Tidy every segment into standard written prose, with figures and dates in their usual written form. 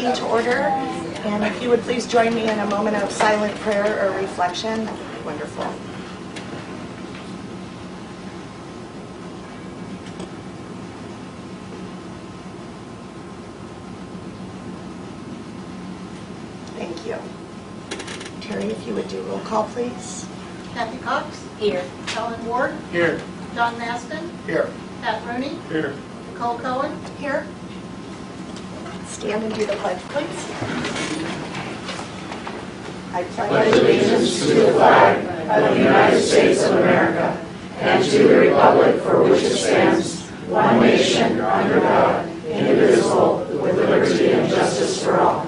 meeting to order. And if you would please join me in a moment of silent prayer or reflection, that would be wonderful. Thank you. Terry, if you would do roll call, please. Kathy Cox? Here. Ellen Ward? Here. John Maston? Here. Pat Rooney? Here. Nicole Cohen? Here. Stand and do the pledge, please. I pledge allegiance to the flag of the United States of America and to the republic for which it stands, one nation, under God, indivisible, with liberty and justice for all.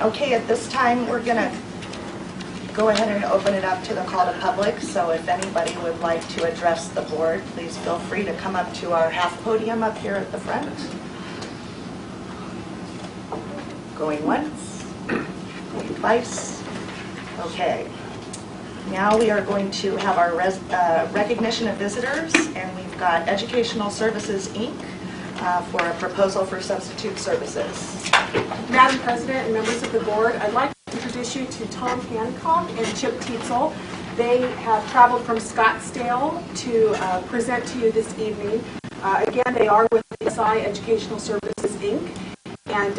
Okay, at this time, we're going to go ahead and open it up to the call to public. So if anybody would like to address the board, please feel free to come up to our half podium up here at the front. Going once, going twice. Okay. Now we are going to have our recognition of visitors, and we've got Educational Services, Inc. For a proposal for substitute services. Madam President and members of the board, I'd like to introduce you to Tom Hancock and Chip Tietzel. They have traveled from Scottsdale to present to you this evening. Again, they are with SI Educational Services, Inc. And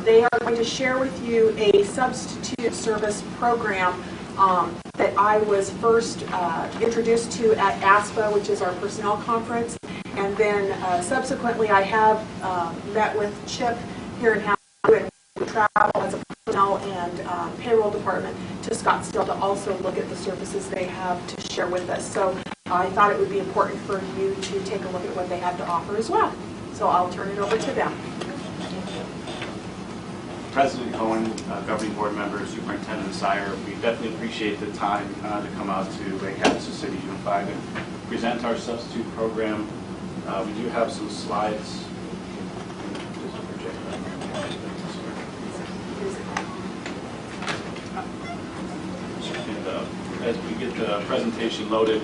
they are going to share with you a substitute service program that I was first introduced to at ASPA, which is our personnel conference. And then subsequently, I have met with Chip here in Howard and travel as a personnel and payroll department to Scottsdale to also look at the services they have to share with us. So I thought it would be important for you to take a look at what they have to offer as well. So I'll turn it over to them. President Cohen, governing board members, Superintendent Sire, we definitely appreciate the time to come out to Lake Havasu City Unified and present our substitute program. We do have some slides. And as we get the presentation loaded,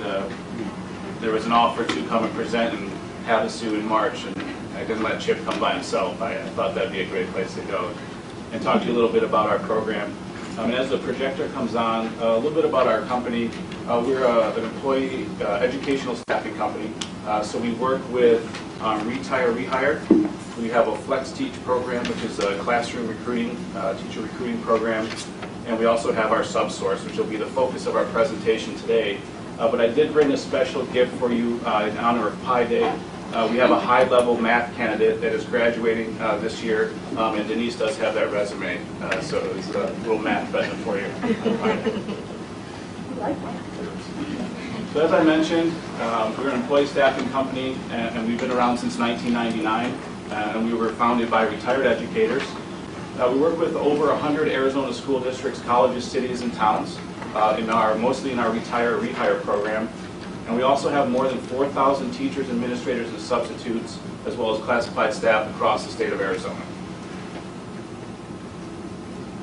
there was an offer to come and present in Havasu in March, and I didn't let Chip come by himself. I thought that'd be a great place to go and talk to you a little bit about our program. And as the projector comes on, a little bit about our company. We're an employee educational staffing company. So we work with retire, rehire. We have a Flex Teach program, which is a classroom recruiting, teacher recruiting program. And we also have our subsource, which will be the focus of our presentation today. But I did bring a special gift for you in honor of Pi Day. We have a high-level math candidate that is graduating this year, and Denise does have that resume, so it's a little math present for you. So as I mentioned, we're an employee staffing company, and we've been around since 1999, and we were founded by retired educators. We work with over 100 Arizona school districts, colleges, cities, and towns, mostly in our retire, rehire program. And we also have more than 4,000 teachers, administrators, and substitutes, as well as classified staff across the state of Arizona.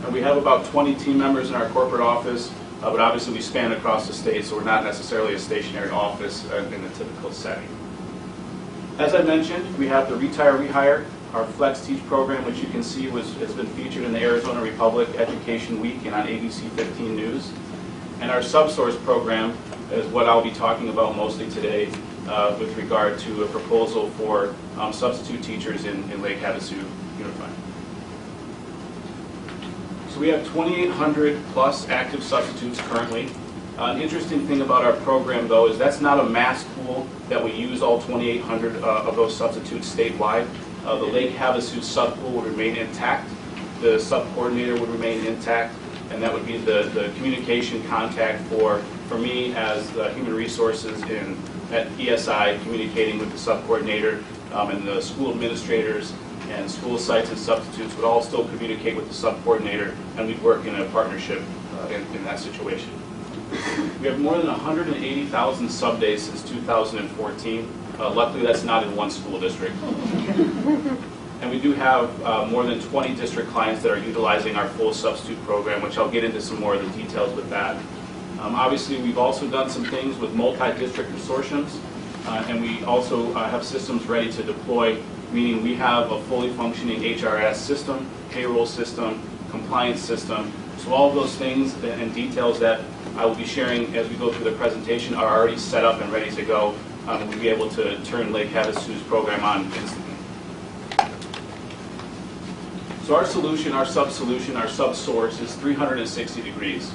And we have about 20 team members in our corporate office, but obviously we span across the state, so we're not necessarily a stationary office in a typical setting. As I mentioned, we have the Retire Rehire, our Flex Teach program, which you can see has been featured in the Arizona Republic Education Week and on ABC 15 News. And our Subsource program is what I'll be talking about mostly today with regard to a proposal for substitute teachers in Lake Havasu Unified. So we have 2,800 plus active substitutes currently. An interesting thing about our program, though, is that's not a mass pool that we use all 2,800 of those substitutes statewide. The Lake Havasu subpool would remain intact. The sub-coordinator would remain intact, and that would be the communication contact for me as the human resources at ESI, communicating with the sub-coordinator, and the school administrators and school sites and substitutes would all still communicate with the sub-coordinator, and we'd work in a partnership in that situation. We have more than 180,000 sub-days since 2014. Luckily, that's not in one school district. And we do have more than 20 district clients that are utilizing our full substitute program, which I'll get into some more of the details with that. Obviously, we've also done some things with multi-district consortiums, and we also have systems ready to deploy, meaning we have a fully functioning HRS system, payroll system, compliance system. So all of those things and details that I will be sharing as we go through the presentation are already set up and ready to go. We'll be able to turn Lake Havasu's program on instantly. So our solution, our sub-solution, our sub-source is 360 degrees.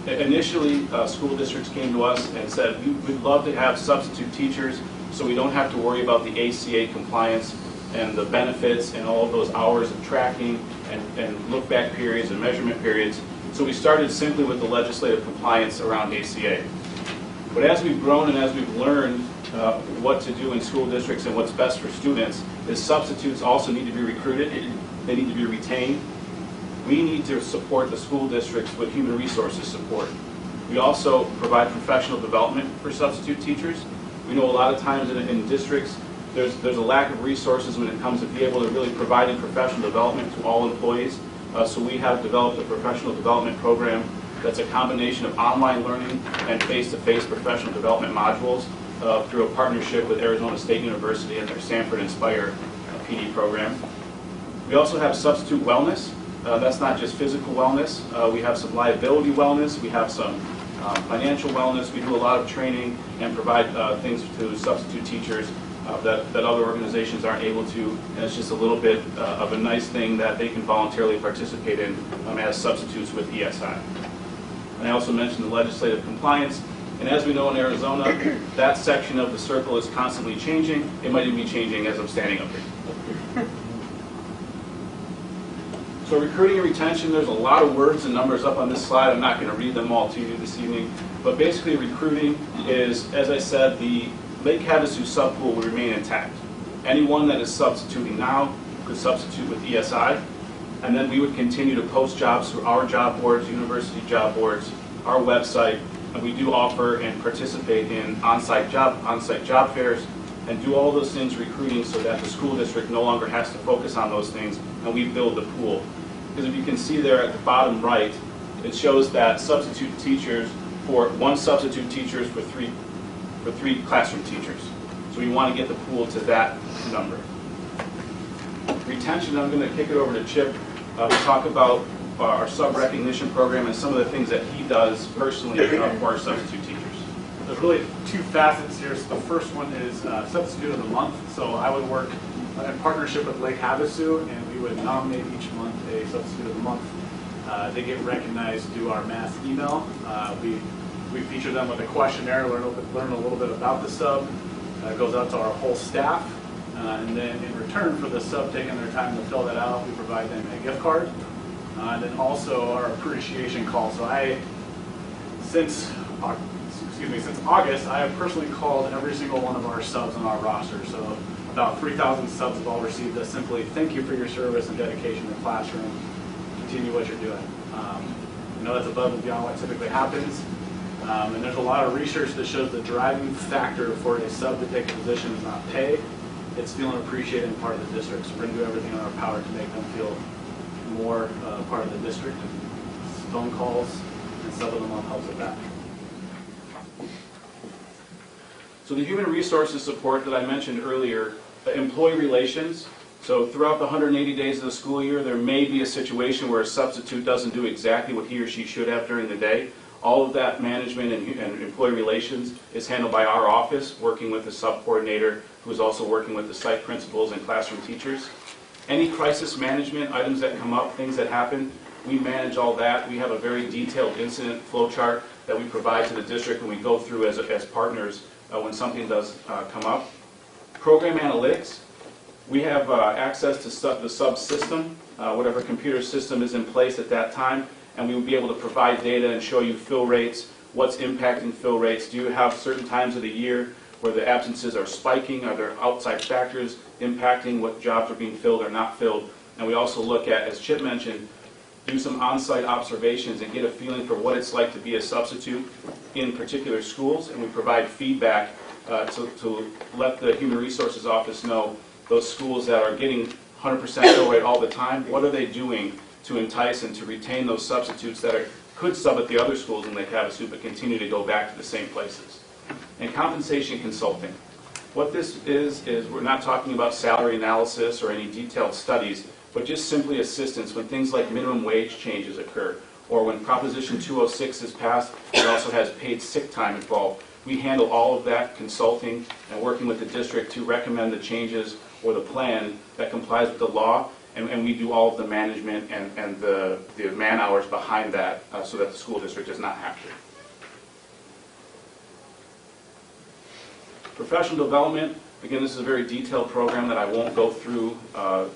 Initially, school districts came to us and said, we'd love to have substitute teachers so we don't have to worry about the ACA compliance and the benefits and all of those hours of tracking and look-back periods and measurement periods. So we started simply with the legislative compliance around ACA. But as we've grown and as we've learned what to do in school districts and what's best for students, is substitutes also need to be recruited, they need to be retained. We need to support the school districts with human resources support. We also provide professional development for substitute teachers. We know a lot of times in districts, there's a lack of resources when it comes to be able to really providing professional development to all employees. So we have developed a professional development program that's a combination of online learning and face-to-face professional development modules through a partnership with Arizona State University and their Sanford Inspire PD program. We also have substitute wellness. That's not just physical wellness. We have some liability wellness. We have some financial wellness. We do a lot of training and provide things to substitute teachers that other organizations aren't able to. And it's just a little bit of a nice thing that they can voluntarily participate in as substitutes with ESI. And I also mentioned the legislative compliance. And as we know in Arizona, that section of the circle is constantly changing. It might even be changing as I'm standing up here. So recruiting and retention, there's a lot of words and numbers up on this slide. I'm not going to read them all to you this evening. But basically recruiting is, as I said, the Lake Havasu subpool will remain intact. Anyone that is substituting now could substitute with ESI. And then we would continue to post jobs through our job boards, university job boards, our website. And we do offer and participate in on-site job fairs and do all those things recruiting so that the school district no longer has to focus on those things and we build the pool. Because if you can see there at the bottom right, it shows that substitute teachers for one substitute teachers for three classroom teachers. So we want to get the pool to that number. Retention, I'm going to kick it over to Chip to talk about our sub-recognition program and some of the things that he does personally for our substitute teachers. There's really two facets here. So the first one is Substitute of the Month. So I would work in partnership with Lake Havasu, and we would nominate each month a Substitute of the Month. They get recognized through our mass email. We feature them with a questionnaire, learn a little bit about the sub. It goes out to our whole staff. And then in return for the sub taking their time to fill that out, we provide them a gift card. And then also our appreciation call. So since August, I have personally called every single one of our subs on our roster. So about 3,000 subs have all received a simply thank you for your service and dedication in the classroom. Continue what you're doing. I know that's above and beyond what typically happens. And there's a lot of research that shows the driving factor for a sub to take a position is not pay. It's feeling appreciated and part of the district. So we're going to do everything in our power to make them feel more part of the district. Phone calls and Sub of the Month helps with that. So the human resources support that I mentioned earlier, employee relations. So throughout the 180 days of the school year, there may be a situation where a substitute doesn't do exactly what he or she should have during the day. All of that management and employee relations is handled by our office, working with the sub-coordinator, who is also working with the site principals and classroom teachers. Any crisis management, items that come up, things that happen, we manage all that. We have a very detailed incident flow chart that we provide to the district and we go through as partners when something does come up. Program analytics, we have access to the subsystem, whatever computer system is in place at that time, and we will be able to provide data and show you fill rates, what's impacting fill rates. Do you have certain times of the year where the absences are spiking? Are there outside factors impacting what jobs are being filled or not filled? And we also look at, as Chip mentioned, do some on-site observations and get a feeling for what it's like to be a substitute in particular schools, and we provide feedback to let the Human Resources Office know those schools that are getting 100% fill rate all the time, what are they doing to entice and to retain those substitutes that are could sub at the other schools in Lake Havasu, but continue to go back to the same places. And compensation consulting. What this is we're not talking about salary analysis or any detailed studies, but just simply assistance when things like minimum wage changes occur, or when Proposition 206 is passed, it also has paid sick time involved. We handle all of that consulting and working with the district to recommend the changes or the plan that complies with the law, and we do all of the management and the man hours behind that so that the school district does not have to. Professional development, again, this is a very detailed program that I won't go through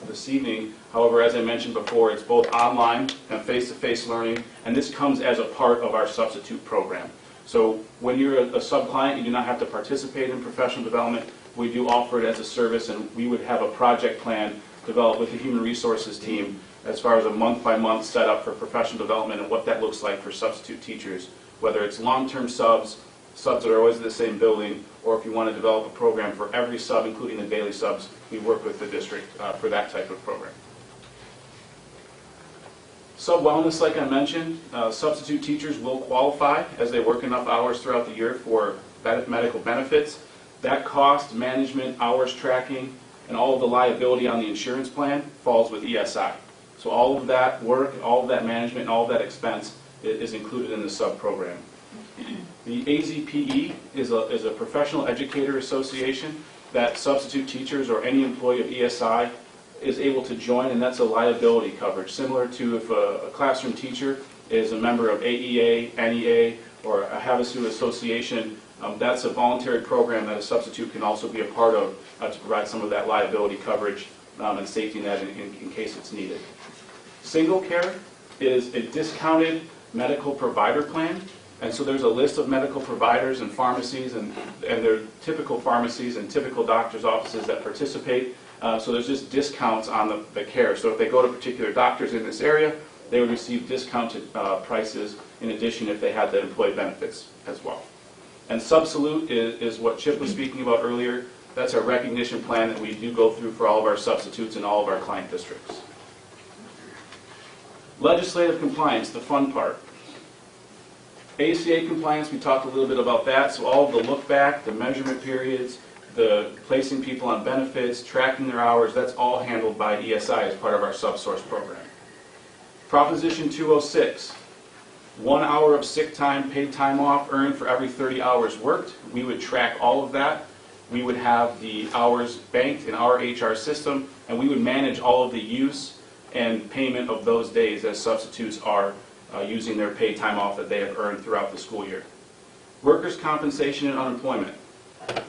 this evening. However, as I mentioned before, it's both online and face-to-face learning, and this comes as a part of our substitute program. So when you're a sub-client, you do not have to participate in professional development. We do offer it as a service, and we would have a project plan developed with the human resources team as far as a month-by-month setup for professional development and what that looks like for substitute teachers, whether it's long-term subs that are always in the same building, or if you want to develop a program for every sub, including the daily subs, we work with the district for that type of program. Sub-wellness, like I mentioned, substitute teachers will qualify as they work enough hours throughout the year for medical benefits. That cost, management, hours tracking, and all of the liability on the insurance plan falls with ESI. So all of that work, all of that management, and all of that expense is included in the sub-program. The AZPE is a professional educator association that substitute teachers or any employee of ESI is able to join, and that's a liability coverage, similar to if a classroom teacher is a member of AEA, NEA, or a Havasu association. That's a voluntary program that a substitute can also be a part of to provide some of that liability coverage and safety net in case it's needed. Single care is a discounted medical provider plan. And so there's a list of medical providers and pharmacies, and they're typical pharmacies and typical doctor's offices that participate. So there's just discounts on the care. So if they go to particular doctors in this area, they would receive discounted prices in addition if they had the employee benefits as well. And Subsalute is what Chip was speaking about earlier. That's our recognition plan that we do go through for all of our substitutes and all of our client districts. Legislative compliance, the fun part. ACA compliance, we talked a little bit about that. So all of the look back, the measurement periods, the placing people on benefits, tracking their hours, that's all handled by ESI as part of our subsource program. Proposition 206, 1 hour of sick time, paid time off earned for every 30 hours worked. We would track all of that. We would have the hours banked in our HR system, and we would manage all of the use and payment of those days as substitutes are using their paid time off that they have earned throughout the school year. Workers' compensation and unemployment.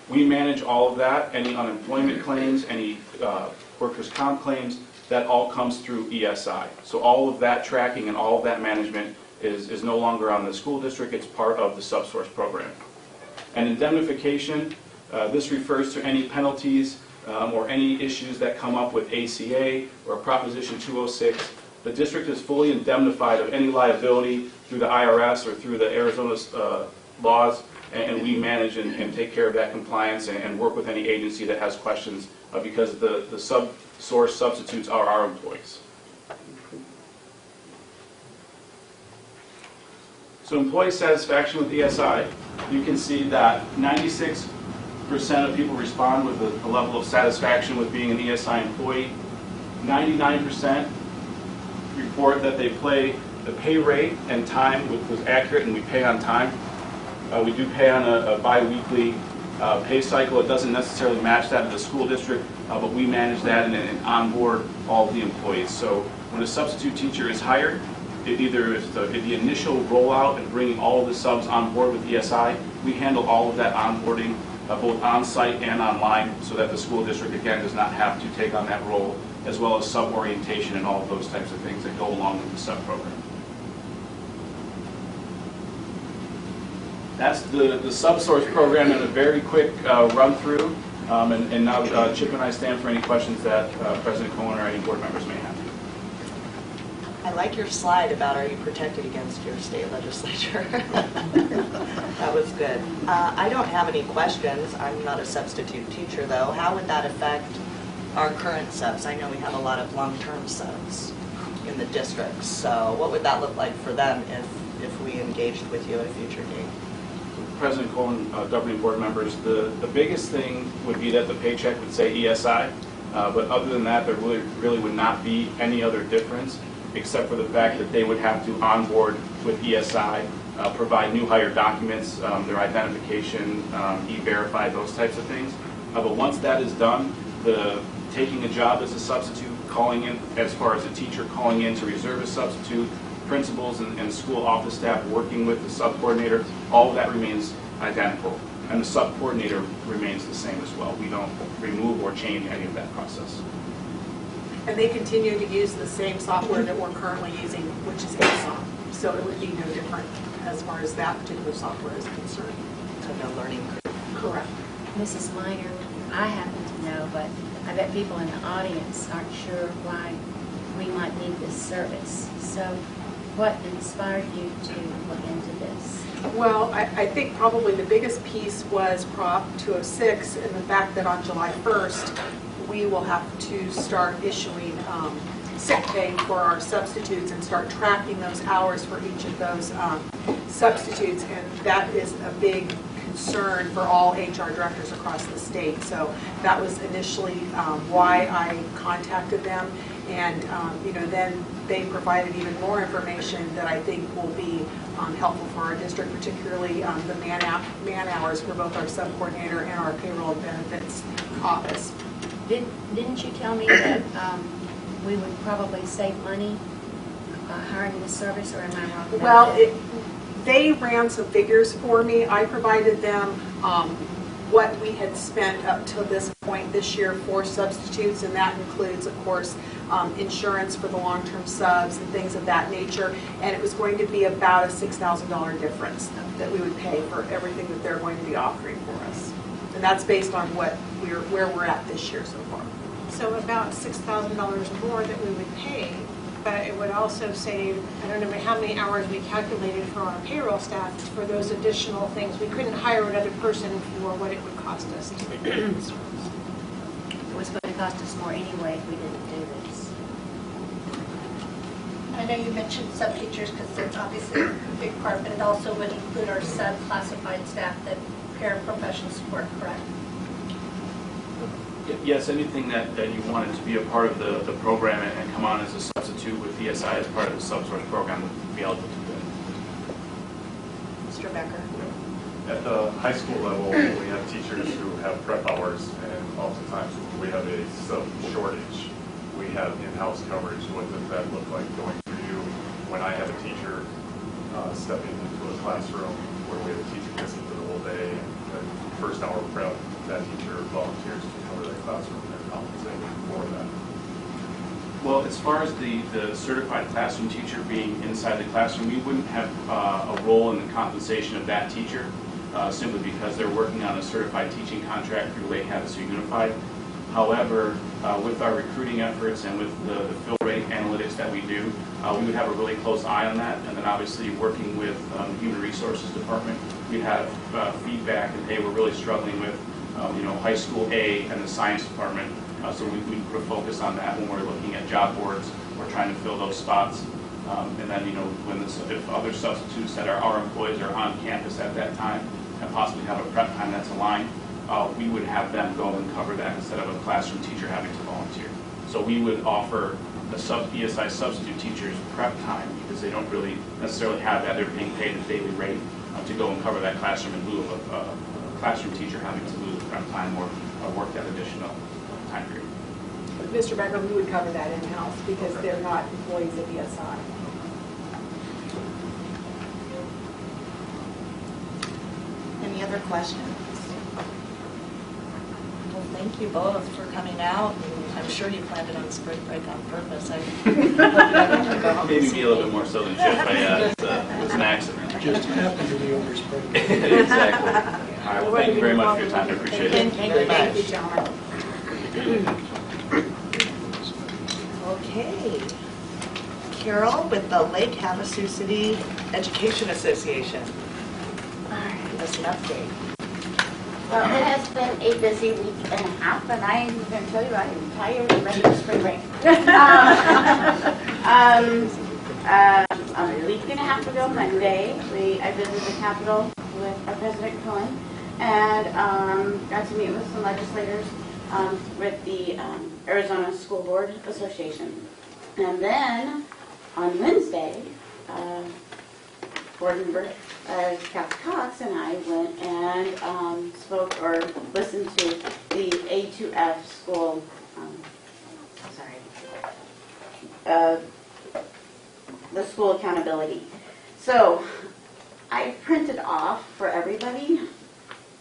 We manage all of that, any unemployment claims, any workers' comp claims, that all comes through ESI. So all of that tracking and all of that management is no longer on the school district, it's part of the subsource program. And indemnification, this refers to any penalties or any issues that come up with ACA or Proposition 206. The district is fully indemnified of any liability through the IRS or through the Arizona laws, and we manage and take care of that compliance and work with any agency that has questions because the subsource substitutes are our employees. So employee satisfaction with ESI, you can see that 96% of people respond with a level of satisfaction with being an ESI employee. 99% report that the pay rate and time was accurate and we pay on time. We do pay on a bi-weekly pay cycle. It doesn't necessarily match that of the school district, but we manage that and onboard all of the employees. So when a substitute teacher is hired, it either is the initial rollout and bringing all of the subs on board with ESI. We handle all of that onboarding both on-site and online so that the school district, again, does not have to take on that role, as well as sub-orientation and all of those types of things that go along with the sub-program. That's the subsource program in a very quick run-through. And now Chip and I stand for any questions that President Cohen or any board members may have. I like your slide about are you protected against your state legislature. That was good. I don't have any questions. I'm not a substitute teacher, though. How would that affect our current subs? I know we have a lot of long-term subs in the districts. So what would that look like for them if we engaged with you at a future date? President Colin, governing board members, the biggest thing would be that the paycheck would say ESI, but other than that, there really would not be any other difference, except for the fact that they would have to onboard with ESI, provide new hire documents, their identification, e-verify, those types of things. But once that is done, taking a job as a substitute, calling in, as far as a teacher, calling in to reserve a substitute, principals and school office staff working with the sub-coordinator, all of that remains identical. And the sub-coordinator remains the same as well. We don't remove or change any of that process. And they continue to use the same software that we're currently using, which is ASOM. So it would be no different as far as that particular software is concerned. So no learning curve. Correct. Mrs. Minor, I happen to know, but I bet people in the audience aren't sure why we might need this service. So what inspired you to look into this? Well, I think probably the biggest piece was Prop 206 and the fact that on July 1st, we will have to start issuing sick pay for our substitutes and start tracking those hours for each of those substitutes. And that is a big concern for all HR directors across the state. So that was initially why I contacted them. And then they provided even more information that I think will be helpful for our district, particularly the man hours for both our sub-coordinator and our payroll and benefits office. Didn't you tell me that we would probably save money hiring this service, or am I wrong? Well, they ran some figures for me. I provided them what we had spent up till this point this year for substitutes, and that includes, of course, insurance for the long-term subs and things of that nature. And it was going to be about a $6,000 difference that we would pay for everything that they're going to be offering for us. And that's based on where we're at this year so far. So about $6,000 more that we would pay, but it would also save, I don't know how many hours we calculated for our payroll staff for those additional things. We couldn't hire another person for what it would cost us to do this. It was going to cost us more anyway if we didn't do this. I know you mentioned sub-teachers because it's obviously a big part, but it also would include our sub-classified staff that paraprofessional support, correct? Yes, anything that you wanted to be a part of the program and come on as a substitute with ESI as part of the subsource program would be eligible to do it. Mr. Becker? At the high school level, we have teachers who have prep hours, and oftentimes when we have a sub shortage, we have in-house coverage. What does that look like going through you when I have a teacher stepping into a classroom where we have a teacher missing for the whole day, and the first hour of prep, that teacher volunteers to cover that classroom, and they're compensated for that? Well, as far as the certified classroom teacher being inside the classroom, we wouldn't have a role in the compensation of that teacher, simply because they're working on a certified teaching contract through Lake Havasu Unified. However, with our recruiting efforts and with the fill rate analytics that we do, we would have a really close eye on that. And then obviously working with the Human Resources Department, we'd have feedback and, hey, we're really struggling with high school A and the science department. So we put a focus on that when we're looking at job boards. We're trying to fill those spots. And then, if other substitutes that are our employees are on campus at that time and possibly have a prep time that's aligned, we would have them go and cover that instead of a classroom teacher having to volunteer. So we would offer the ESI substitute teachers prep time because they don't really necessarily have that. They're being paid a daily rate to go and cover that classroom in lieu of a classroom teacher having to lose prep time or work that additional time period. Mr. Becker, we would cover that in-house because they're not employees of ESI. Any other questions? Well, thank you both for coming out. I'm sure you planned it on spring break on purpose. I hope you don't have to go home Maybe this be a little evening. bit more so than Chip, but yeah, it was an accident. Just happened to be over spring. Exactly. All right, well, thank you very much for your time. I appreciate it. Thank you very Thank you, much. gentlemen. Okay. Carol with the Lake Havasu City Education Association. Give us an update. Well, it has been a busy week and a half, and I am going to tell you I am tired and ready for spring break. a week and a half ago Monday, I visited the Capitol with our President Cohen and got to meet with some legislators with the Arizona School Board Association. And then on Wednesday, Board member Kathy Cox and I went and spoke or listened to the A2F school, the school accountability. So I printed off for everybody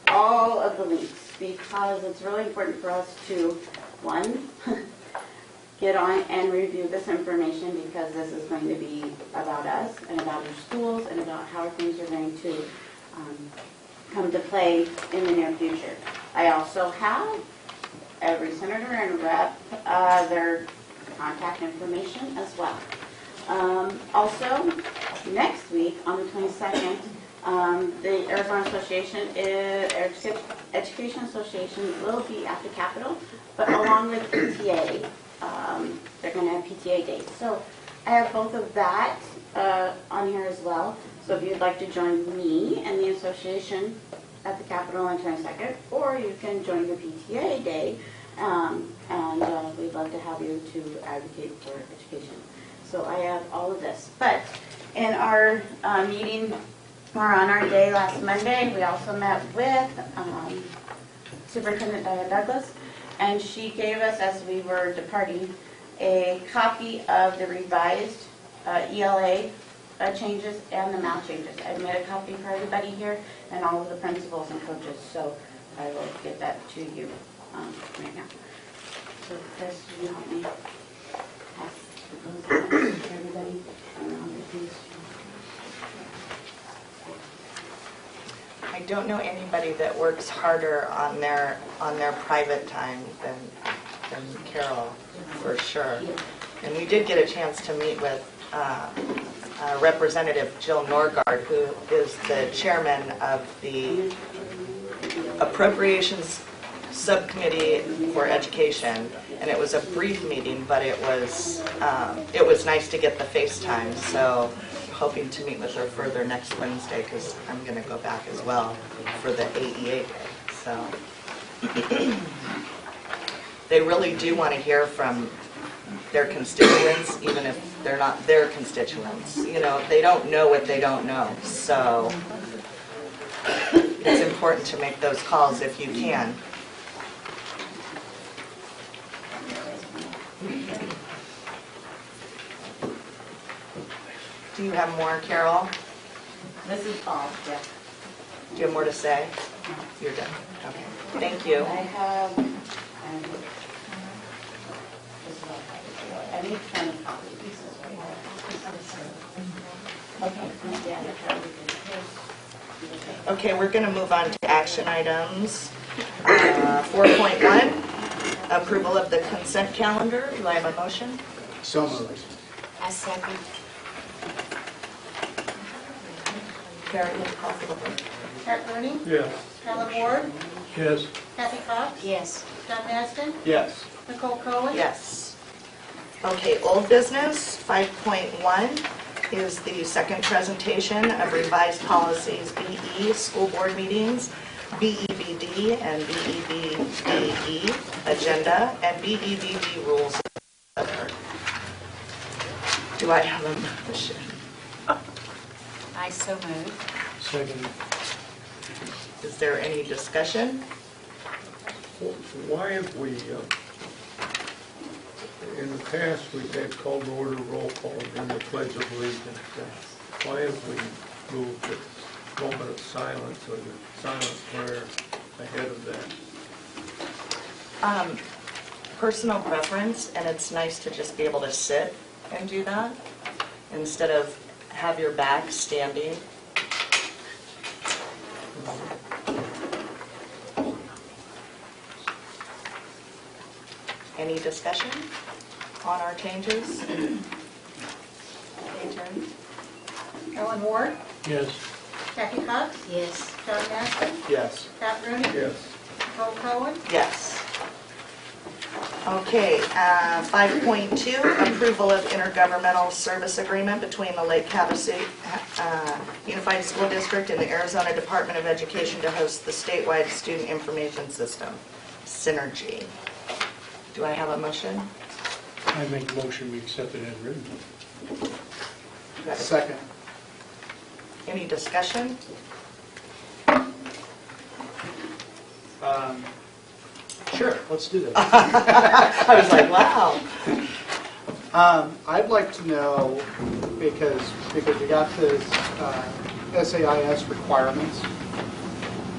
all of the links because it's really important for us to, one, get on and review this information because this is going to be about us and about our schools and about how things are going to come to play in the near future. I also have every senator and rep their contact information as well. Also, next week on the 22nd, the Arizona Education Association will be at the Capitol, but along with PTA, they're going to have PTA days. So I have both of that on here as well. So if you'd like to join me and the association at the Capitol on 22nd, or you can join the PTA day, and we'd love to have you to advocate for education. So I have all of this. But in our meeting, or on our day last Monday, we also met with Superintendent Diane Douglas, and she gave us, as we were departing, a copy of the revised ELA changes and the math changes. I've made a copy for everybody here and all of the principals and coaches, so I will get that to you right now. So Chris, will you help me pass those to everybody? I don't know anybody that works harder on their private time than Carol, for sure. And we did get a chance to meet with Representative Jill Norgard, who is the chairman of the Appropriations Subcommittee for Education. And it was a brief meeting, but it was nice to get the FaceTime. So hoping to meet with her further next Wednesday because I'm going to go back as well for the AEA day. So they really do want to hear from their constituents, even if they're not their constituents. You know, they don't know what they don't know. So it's important to make those calls if you can. Do you have more, Carol? This is all, yeah. Do you have more to say? You're done. Okay. Thank you. I have, I need 20 copies. Okay, we're going to move on to action items. 4.1, approval of the consent calendar. Do I have a motion? So moved. I second. Carrie, will you call for the vote? Pat Rooney, Yes. Alan Ward, Yes. Kathy Cox, Yes. John Maston, Yes. Nicole Cohen. Yes. Okay, old business, 5.1 is the second presentation of revised policies BE, school board meetings, BEBD and BEBDE agenda, and BEBD rules. Do I have a motion? I so move. Second. Is there any discussion? Why have we, in the past, we've had call to order, roll call, and the Pledge of Allegiance. Why have we moved the moment of silence or the silent prayer ahead of that? Personal preference, and it's nice to just be able to sit and do that instead of have your back standing. Any discussion on our changes? Alan Ward, Yes. Kathy Cox, Yes. John Maston, Yes. Pat Rooney, Yes. Nicole Cohen. Yes. Okay, 5.2, approval of intergovernmental service agreement between the Lake Havasu Unified School District and the Arizona Department of Education to host the statewide student information system, Synergy. Do I have a motion? I make a motion we accept it as written. Second. Any discussion? Sure, let's do this. I was like, wow. I'd like to know, because we got this SAIS requirements,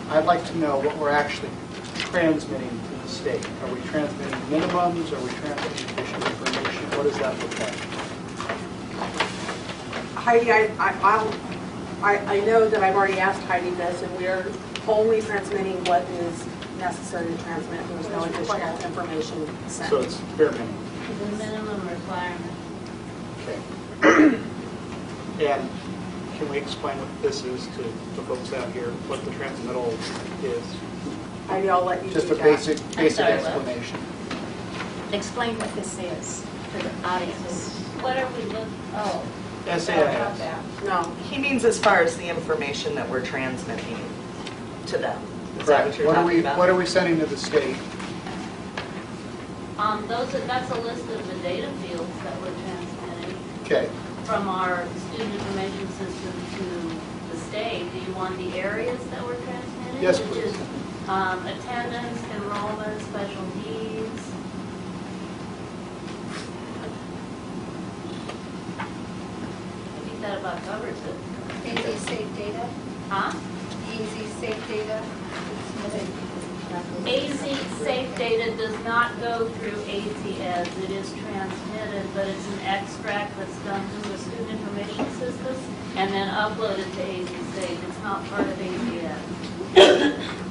I'd like to know what we're actually transmitting to the state. Are we transmitting minimums? Are we transmitting additional information? What does that look like? Heidi, I know that I've already asked Heidi this, and we are only transmitting what is necessary to transmit. There's no additional information sent. So it's bare minimum. The minimum requirement. Okay. And can we explain what this is to the folks out here, what the transmittal is? Heidi, I'll let you Just do a that. basic sorry, explanation. Explain what this is to the audience. What are we looking, oh. SAIS. No. He means as far as the information that we're transmitting to them. Is that what Correct. you're What talking about? are we sending to the state? That's a list of the data fields that we're transmitting Okay. from our student information system to the state. Do you want the areas that we're transmitting? Yes, Which please. is attendance, enrollment, special needs. I think that about covers it. Easy safe data, Huh? easy safe data. AZ Safe Data does not go through ATS. It is transmitted, but it's an extract that's done through the student information system and then uploaded to AZ Safe. It's not part of ATS.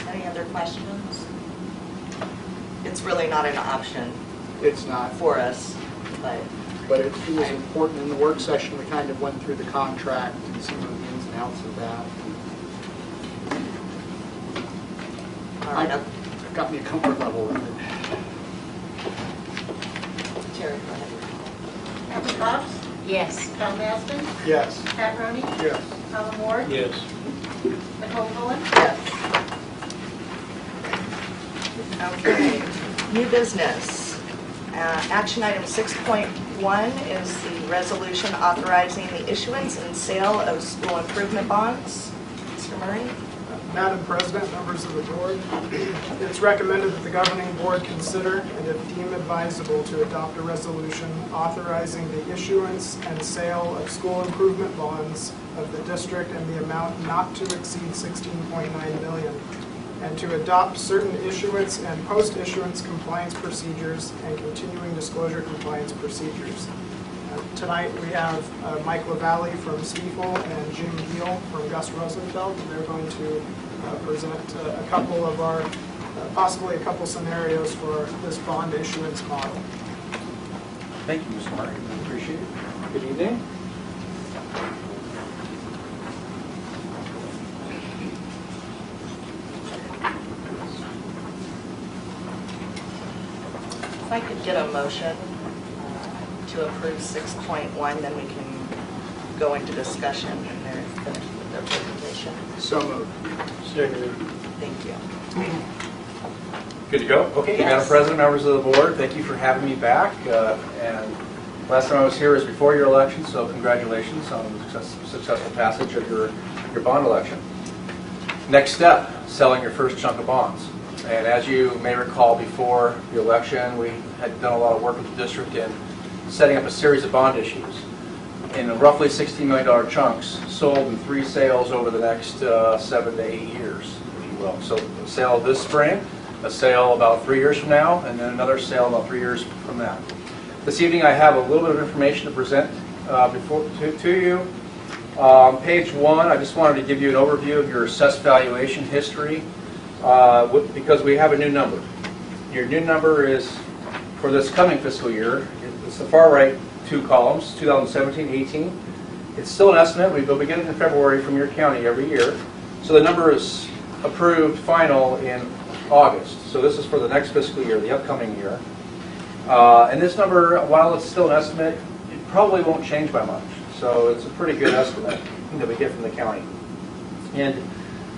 Any other questions? It's really not an option It's not. for us, but But it was important in the work session, we kind of went through the contract and some of the ins and outs of that. all right. It got me a comfort level with it. Terry, go ahead. Kathy Cox, Yes. Tom Aston, Yes. Pat Roney, Yes. Alan Ward, Yes. Nicole Cullen. Yes. Okay, new business. Action item 6.1 is the resolution authorizing the issuance and sale of school improvement bonds. Mr. Murray? Madam President, members of the board, it's recommended that the governing board consider and if deemed advisable to adopt a resolution authorizing the issuance and sale of school improvement bonds of the district in the amount not to exceed $16.9 million, and to adopt certain issuance and post-issuance compliance procedures and continuing disclosure compliance procedures. Tonight we have Mike LaValle from Stiefel and Jim Giel from Gus Rosenfeld, and they're going to present a couple of our, possibly a couple scenarios for this bond issuance model. Thank you, Mr. Murray. Appreciate it. Good evening. If I could get a motion to approve 6.1, then we can go into discussion and they're finished with their presentation. So moved. Seconded. Thank you. Good to go? Okay, Yes. Madam President, members of the board, thank you for having me back. And last time I was here was before your election, so congratulations on the successful passage of your bond election. Next step, selling your first chunk of bonds. And as you may recall, before the election, we had done a lot of work with the district in setting up a series of bond issues in roughly $60 million chunks, sold in 3 sales over the next 7 to 8 years, if you will. So a sale this spring, a sale about 3 years from now, and then another sale about 3 years from that. This evening I have a little bit of information to present to you. Page 1, I just wanted to give you an overview of your assessed valuation history because we have a new number. Your new number is for this coming fiscal year. It's the far right 2 columns, 2017-18. It's still an estimate. We'll be getting it in February from your county every year. So the number is approved final in August. So this is for the next fiscal year, the upcoming year. And this number, while it's still an estimate, it probably won't change by much. So it's a pretty good estimate that we get from the county. And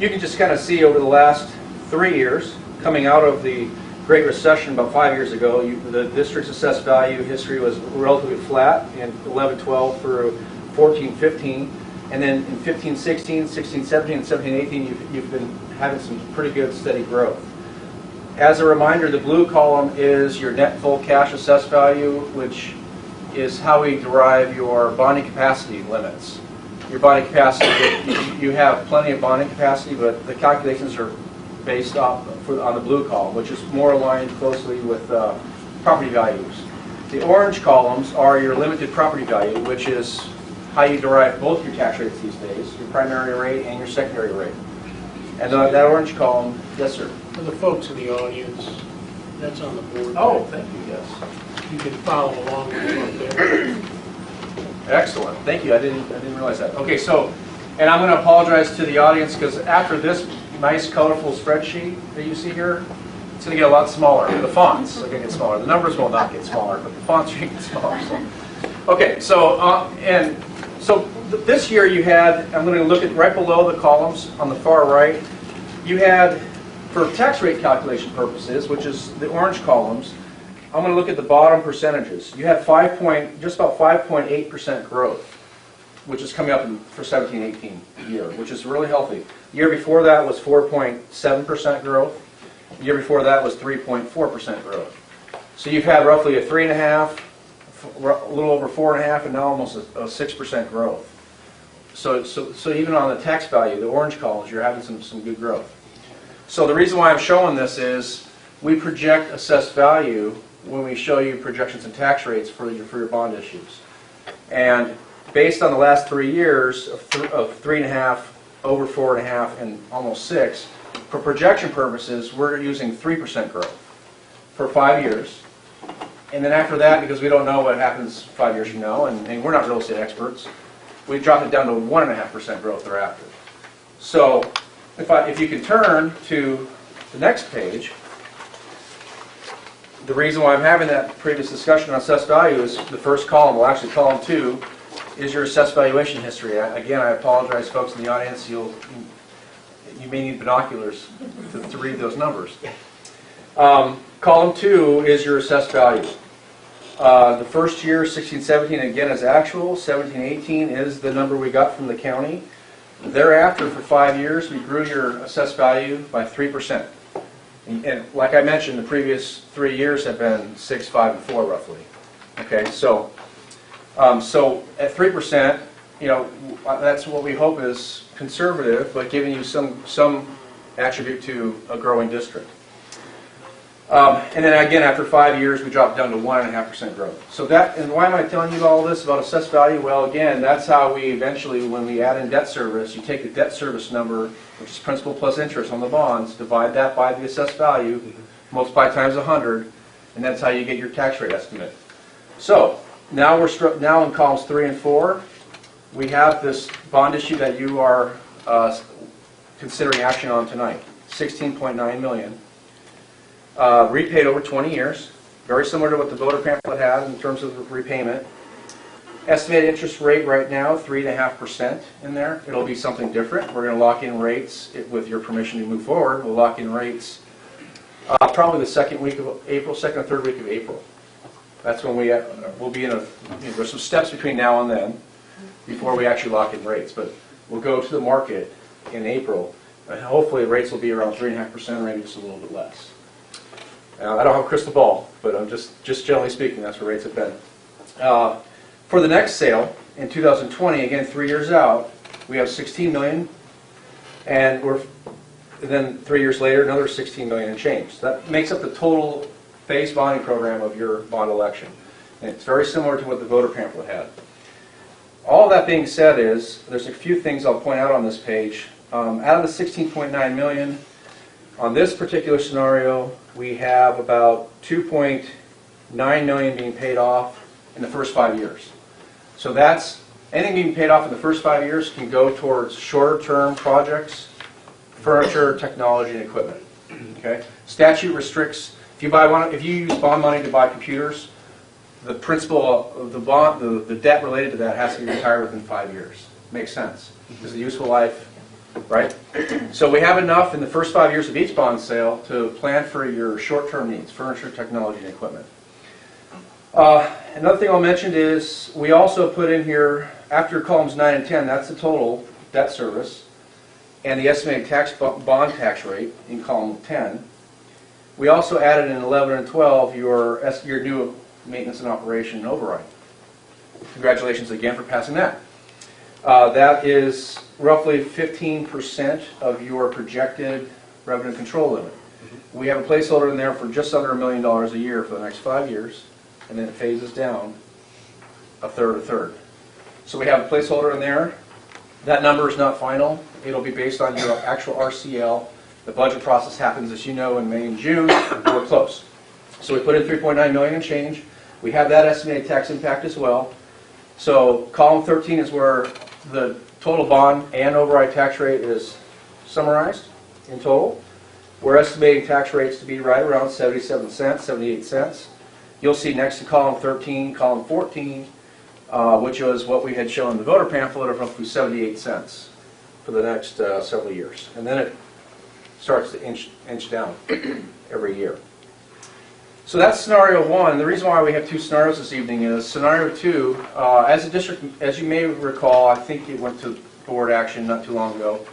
you can just kind of see over the last 3 years, coming out of the Great Recession about 5 years ago, the district's assessed value history was relatively flat in 11-12 through 14-15. And then in 15-16, 16-17, and 17-18, you've been having some pretty good steady growth. As a reminder, the blue column is your net full cash assessed value, which is how we derive your bonding capacity limits. Your bonding capacity, you have plenty of bonding capacity, but the calculations are based off on the blue column, which is more aligned closely with property values. The orange columns are your limited property value, which is how you derive both your tax rates these days, your primary rate and your secondary rate. And that orange column, yes, sir. For the folks in the audience, that's on the board. Oh, thank you, yes. You can follow along with it up there. Excellent, thank you. I didn't realize that. Okay, so, and I'm going to apologize to the audience because after this nice, colorful spreadsheet that you see here, it's going to get a lot smaller. The fonts are going to get smaller. The numbers will not get smaller, but the fonts are going to get smaller. So. Okay, so this year you had, I'm going to look at right below the columns on the far right, you had, for tax rate calculation purposes, which is the orange columns, I'm going to look at the bottom percentages. You had just about 5.8% growth, which is coming up for 17-18 year, which is really healthy. The year before that was 4.7% growth. The year before that was 3.4% growth. So you've had roughly a 3.5%, a little over 4.5%, and now almost a 6% growth. So even on the tax value, the orange columns, you're having some good growth. So the reason why I'm showing this is we project assessed value when we show you projections and tax rates for your bond issues. And based on the last 3 years of 3.5%, over 4.5%, and almost 6%, for projection purposes, we're using 3% growth for 5 years. And then after that, because we don't know what happens 5 years from now, and we're not real estate experts, we drop it down to 1.5% growth thereafter. So if you can turn to the next page, the reason why I'm having that previous discussion on assessed value is the first column, well actually column 2, is your assessed valuation history. Again, I apologize folks in the audience, you may need binoculars to read those numbers. Column 2 is your assessed value. The first year, 16-17, again is actual. 17-18 is the number we got from the county. Thereafter, for 5 years, we grew your assessed value by 3%. And like I mentioned, the previous 3 years have been 6, 5, and 4 roughly. Okay, so at 3%, that's what we hope is conservative, but giving you some attribute to a growing district. And then again, after 5 years, we dropped down to 1.5% growth. So and why am I telling you all this about assessed value? Well, again, that's how we eventually, when we add in debt service, you take the debt service number, which is principal plus interest on the bonds, divide that by the assessed value, multiply times 100, and that's how you get your tax rate estimate. So now now in columns 3 and 4, we have this bond issue that you are considering action on tonight, $16.9 million. Repaid over 20 years, very similar to what the voter pamphlet had in terms of repayment. Estimated interest rate right now, 3.5% in there. It'll be something different. We're going to lock in rates with your permission to move forward. We'll lock in rates probably the second week of April, second or third week of April. That's when we'll be in there's some steps between now and then before we actually lock in rates. But we'll go to the market in April. And hopefully rates will be around 3.5%, or maybe just a little bit less. I don't have a crystal ball, but I'm just generally speaking, that's where rates have been. For the next sale in 2020, again 3 years out, we have $16 million, and then 3 years later another $16 million and change. So that makes up the total base bonding program of your bond election. And it's very similar to what the voter pamphlet had. All that being said there's a few things I'll point out on this page. Out of the $16.9 million, on this particular scenario, we have about $2.9 million being paid off in the first 5 years. So anything being paid off in the first 5 years can go towards shorter-term projects furniture, technology, and equipment. Okay? Statute restricts, if you use bond money to buy computers, the principal of the bond, the debt related to that has to be retired within 5 years. Makes sense. Because the useful life, right? So we have enough in the first 5 years of each bond sale to plan for your short-term needs, furniture, technology, and equipment. Another thing I'll mention is we also put in here, after columns 9 and 10, that's the total debt service, and the estimated bond tax rate in column 10. We also added in 11 and 12 your new maintenance and operation and override. Congratulations again for passing that. That is roughly 15% of your projected revenue control limit. We have a placeholder in there for just under $1 million a year for the next 5 years, and then it phases down a third. So we have a placeholder in there. That number is not final. It'll be based on your actual RCL. The budget process happens, as you know, in May and June. We're close. So we put in $3.9 million and change. We have that estimated tax impact as well. So column 13 is where the total bond and override tax rate is summarized in total. We're estimating tax rates to be right around 77 cents, 78 cents. You'll see next to column 13, column 14, which was what we had shown in the voter pamphlet of roughly 78 cents for the next several years. And then it starts to inch down every year. So that's scenario one. The reason why we have two scenarios this evening is scenario two, as a district, as you may recall, I think it went to board action not too long ago,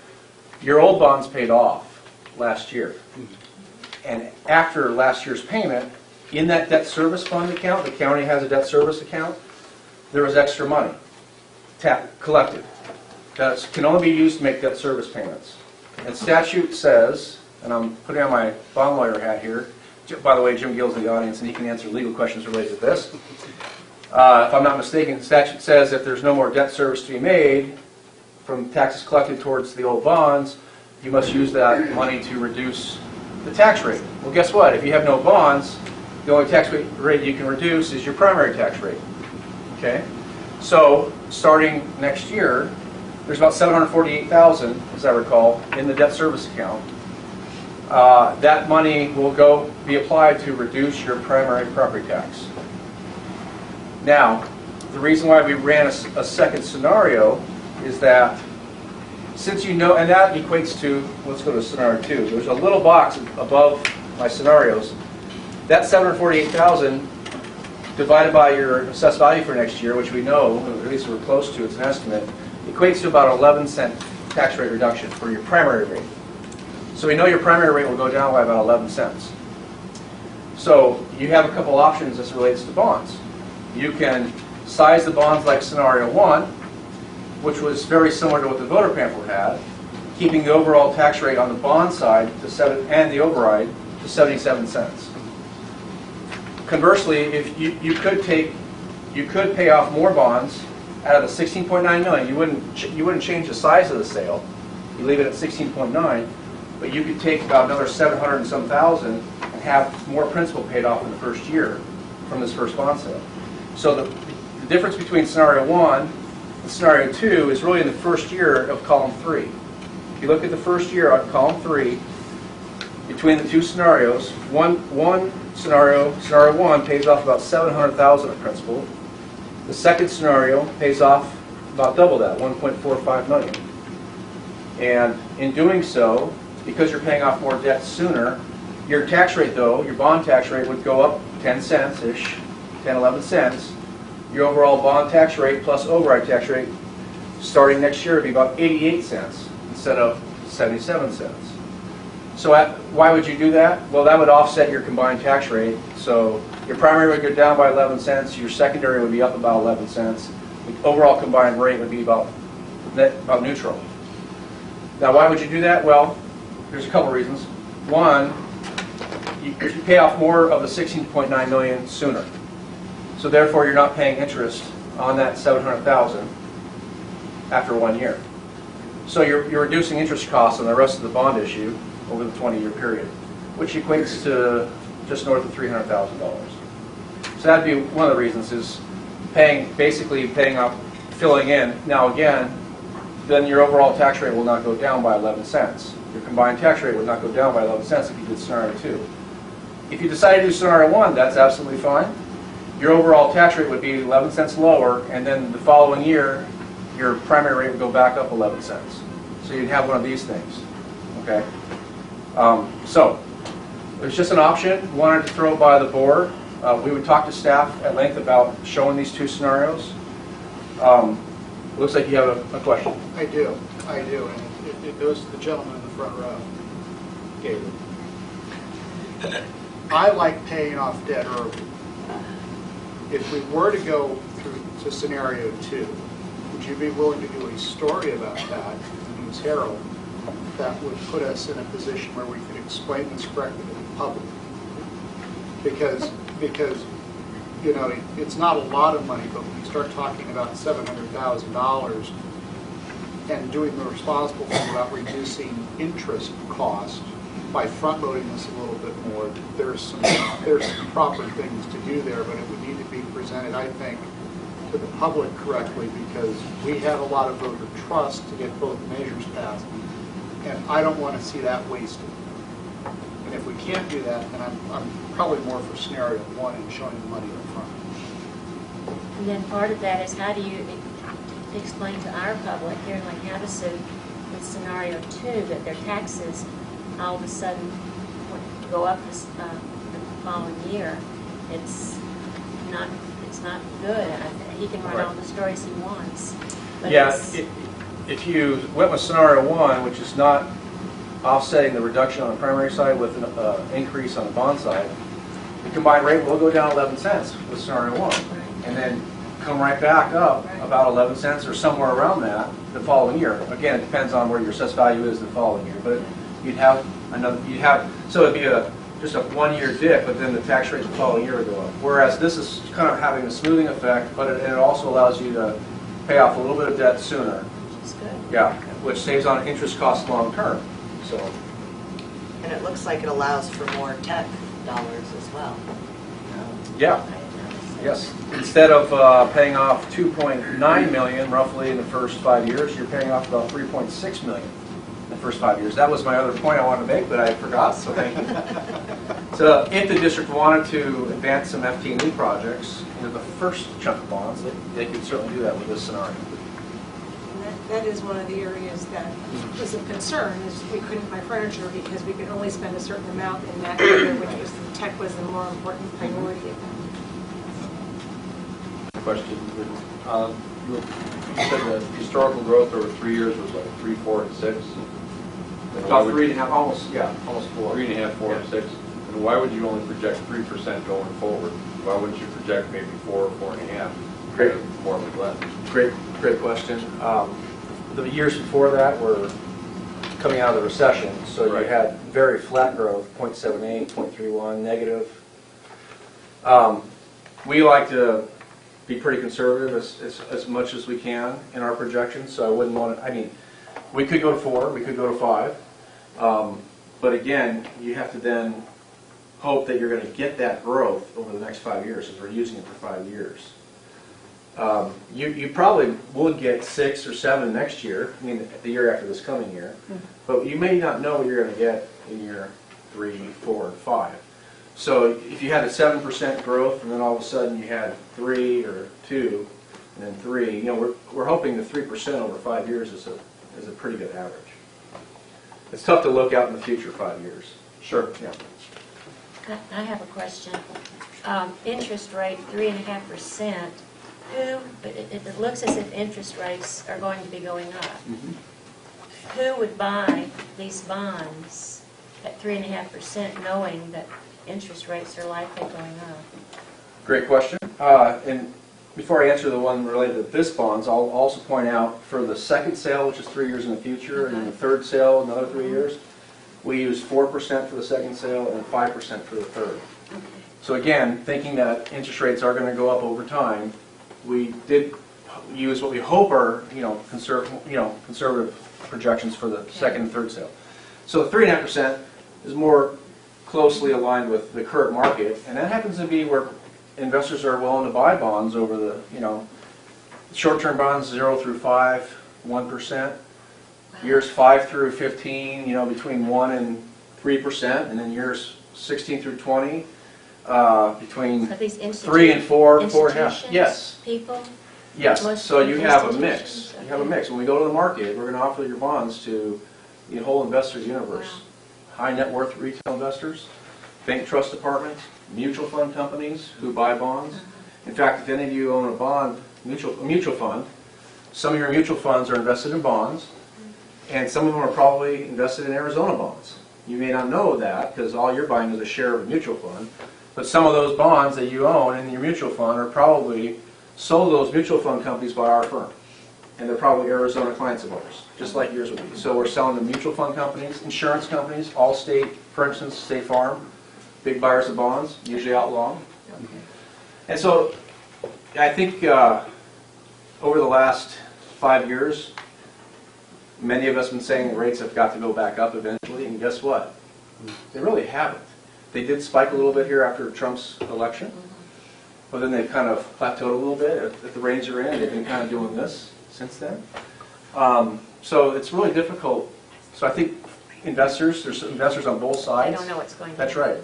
your old bonds paid off last year. And after last year's payment, in that debt service fund account, the county has a debt service account, there was extra money collected that can only be used to make debt service payments. And statute says, and I'm putting on my bond lawyer hat here, by the way, Jim Gill's in the audience and he can answer legal questions related to this. If I'm not mistaken, the statute says if there's no more debt service to be made from taxes collected towards the old bonds, you must use that money to reduce the tax rate. Well, guess what? If you have no bonds, the only tax rate you can reduce is your primary tax rate. Okay? So, starting next year, there's about $748,000, as I recall, in the debt service account. That money will be applied to reduce your primary property tax. Now, the reason why we ran a second scenario is that since you know, and that equates to, let's go to scenario two. There's a little box above my scenarios. That $748,000 divided by your assessed value for next year, which we know, or at least we're close to, it's an estimate, equates to about 11-cent tax rate reduction for your primary rate. So we know your primary rate will go down by about 11 cents. So you have a couple options as it relates to bonds. You can size the bonds like scenario one, which was very similar to what the voter pamphlet had, keeping the overall tax rate on the bond side and the override to 77 cents. Conversely, if you could pay off more bonds out of the 16.9 million. You wouldn't change the size of the sale. You leave it at 16.9, but you could take about another 700 and some thousand and have more principal paid off in the first year from this first bond sale. So the difference between scenario one and scenario two is really in the first year of column three. If you look at the first year on column three, between the two scenarios, scenario one pays off about 700,000 of principal. The second scenario pays off about double that, 1.45 million. And in doing so, because you're paying off more debt sooner, your tax rate though, your bond tax rate would go up 10 cents-ish, 10, 11 cents. Your overall bond tax rate plus override tax rate starting next year would be about 88 cents instead of 77 cents. So why would you do that? Well, that would offset your combined tax rate. So your primary would go down by 11 cents, your secondary would be up about 11 cents. The overall combined rate would be about neutral. Now, why would you do that? Well, there's a couple reasons. One, you pay off more of the 16.9 million sooner. So therefore, you're not paying interest on that 700,000 after 1 year. So you're reducing interest costs on the rest of the bond issue over the 20-year period, which equates to just north of $300,000. So that'd be one of the reasons is basically paying off, filling in. Now again, then your overall tax rate will not go down by 11 cents. Your combined tax rate would not go down by 11 cents if you did scenario 2. If you decide to do scenario 1, that's absolutely fine. Your overall tax rate would be 11 cents lower, and then the following year, your primary rate would go back up 11 cents. So you'd have one of these things, okay? So, it's just an option, wanted to throw it by the board. We would talk to staff at length about showing these two scenarios. Looks like you have a question. I do, and it goes to the gentleman in the front row, Gabe. I like paying off debt early. If we were to go through to scenario 2, would you be willing to do a story about that in News Herald that would put us in a position where we could explain this correctly to the public? Because you know, it's not a lot of money, but when you start talking about $700,000 and doing the responsible thing about reducing interest cost by front-loading this a little bit more, there's some proper things to do there, but it would need to be presented, I think, to the public correctly, because we have a lot of voter trust to get both measures passed, and I don't want to see that wasted. And if we can't do that, then I'm probably more for scenario 1 and showing the money up front. And then part of that is how do you explain to our public here in Lake Havasu with scenario 2 that their taxes all of a sudden go up the following year. It's not good. He can write all the stories he wants. But yeah, if you went with scenario 1, which is not offsetting the reduction on the primary side with an increase on the bond side, the combined rate will go down 11 cents with scenario 1, and then come right back up about 11 cents or somewhere around that the following year. Again, it depends on where your assessed value is the following year, but you'd have so it'd be just a 1-year dip, but then the tax rate the following year would go up. Whereas this is kind of having a smoothing effect, but it also allows you to pay off a little bit of debt sooner. Which is good. Yeah, which saves on interest costs long term. So. And it looks like it allows for more tech dollars as well. Yeah. Yes. Instead of paying off $2.9 million roughly in the first 5 years, you're paying off about $3.6 million in the first 5 years. That was my other point I wanted to make, but I forgot. So thank you. So if the district wanted to advance some FT&E projects into the first chunk of bonds, they could certainly do that with this scenario. That is one of the areas that was of concern, is we couldn't buy furniture because we could only spend a certain amount in that area, which was, tech was the more important priority. Question. You said the historical growth over 3 years was like 3, 4, and 6. About 3.5, almost 4. 3.5, 4, and 6. And why would you only project 3% going forward? Why wouldn't you project maybe 4 or 4.5? Great. More or less. Great question. The years before that were coming out of the recession, so you had very flat growth, 0.78, 0.31, negative. We like to be pretty conservative as much as we can in our projections, so I wouldn't want to, I mean, we could go to 4, we could go to 5, but again, you have to then hope that you're going to get that growth over the next 5 years, if we're using it for 5 years. You probably would get 6 or 7 next year, I mean the year after this coming year, but you may not know what you're going to get in year 3, 4, and 5. So if you had a 7% growth and then all of a sudden you had 3 or 2 and then 3, you know, we're hoping the 3% over 5 years is a pretty good average. It's tough to look out in the future 5 years. Sure. Yeah. I have a question. Interest rate 3.5%. It looks as if interest rates are going to be going up. Mm-hmm. Who would buy these bonds at 3.5%, knowing that interest rates are likely going up? Great question. And before I answer the one related to this bonds, I'll also point out for the second sale, which is 3 years in the future, and then the third sale, another 3 years, we use 4% for the second sale and 5% for the third. Okay. So again, thinking that interest rates are going to go up over time, we did use what we hope are conservative projections for the second and third sale. So 3.5% is more closely aligned with the current market, and that happens to be where investors are willing to buy bonds over the short-term bonds 0 through 5, 1%. Years 5 through 15, between 1 and 3%, and then years 16 through 20, between Are these 3 and 4, 4.5. institutions, Yes. people? Yes, Most so you have a institutions? mix. You have a mix. When we go to the market, we're going to offer your bonds to the whole investor universe. Wow. High net worth retail investors, bank trust departments, mutual fund companies who buy bonds. In fact, if any of you own a bond, a mutual fund, some of your mutual funds are invested in bonds, and some of them are probably invested in Arizona bonds. You may not know that because all you're buying is a share of a mutual fund, but some of those bonds that you own in your mutual fund are probably sold to those mutual fund companies by our firm. And they're probably Arizona clients of ours, just like yours would be. So we're selling to mutual fund companies, insurance companies, Allstate, for instance, State Farm, big buyers of bonds, usually outlawed. And so I think over the last 5 years, many of us have been saying rates have got to go back up eventually, and guess what? They really haven't. They did spike a little bit here after Trump's election, but then they've kind of plateaued a little bit at the range they're in. They've been kind of doing this since then. So it's really difficult. So I think there's investors on both sides. They don't know what's going on. That's right.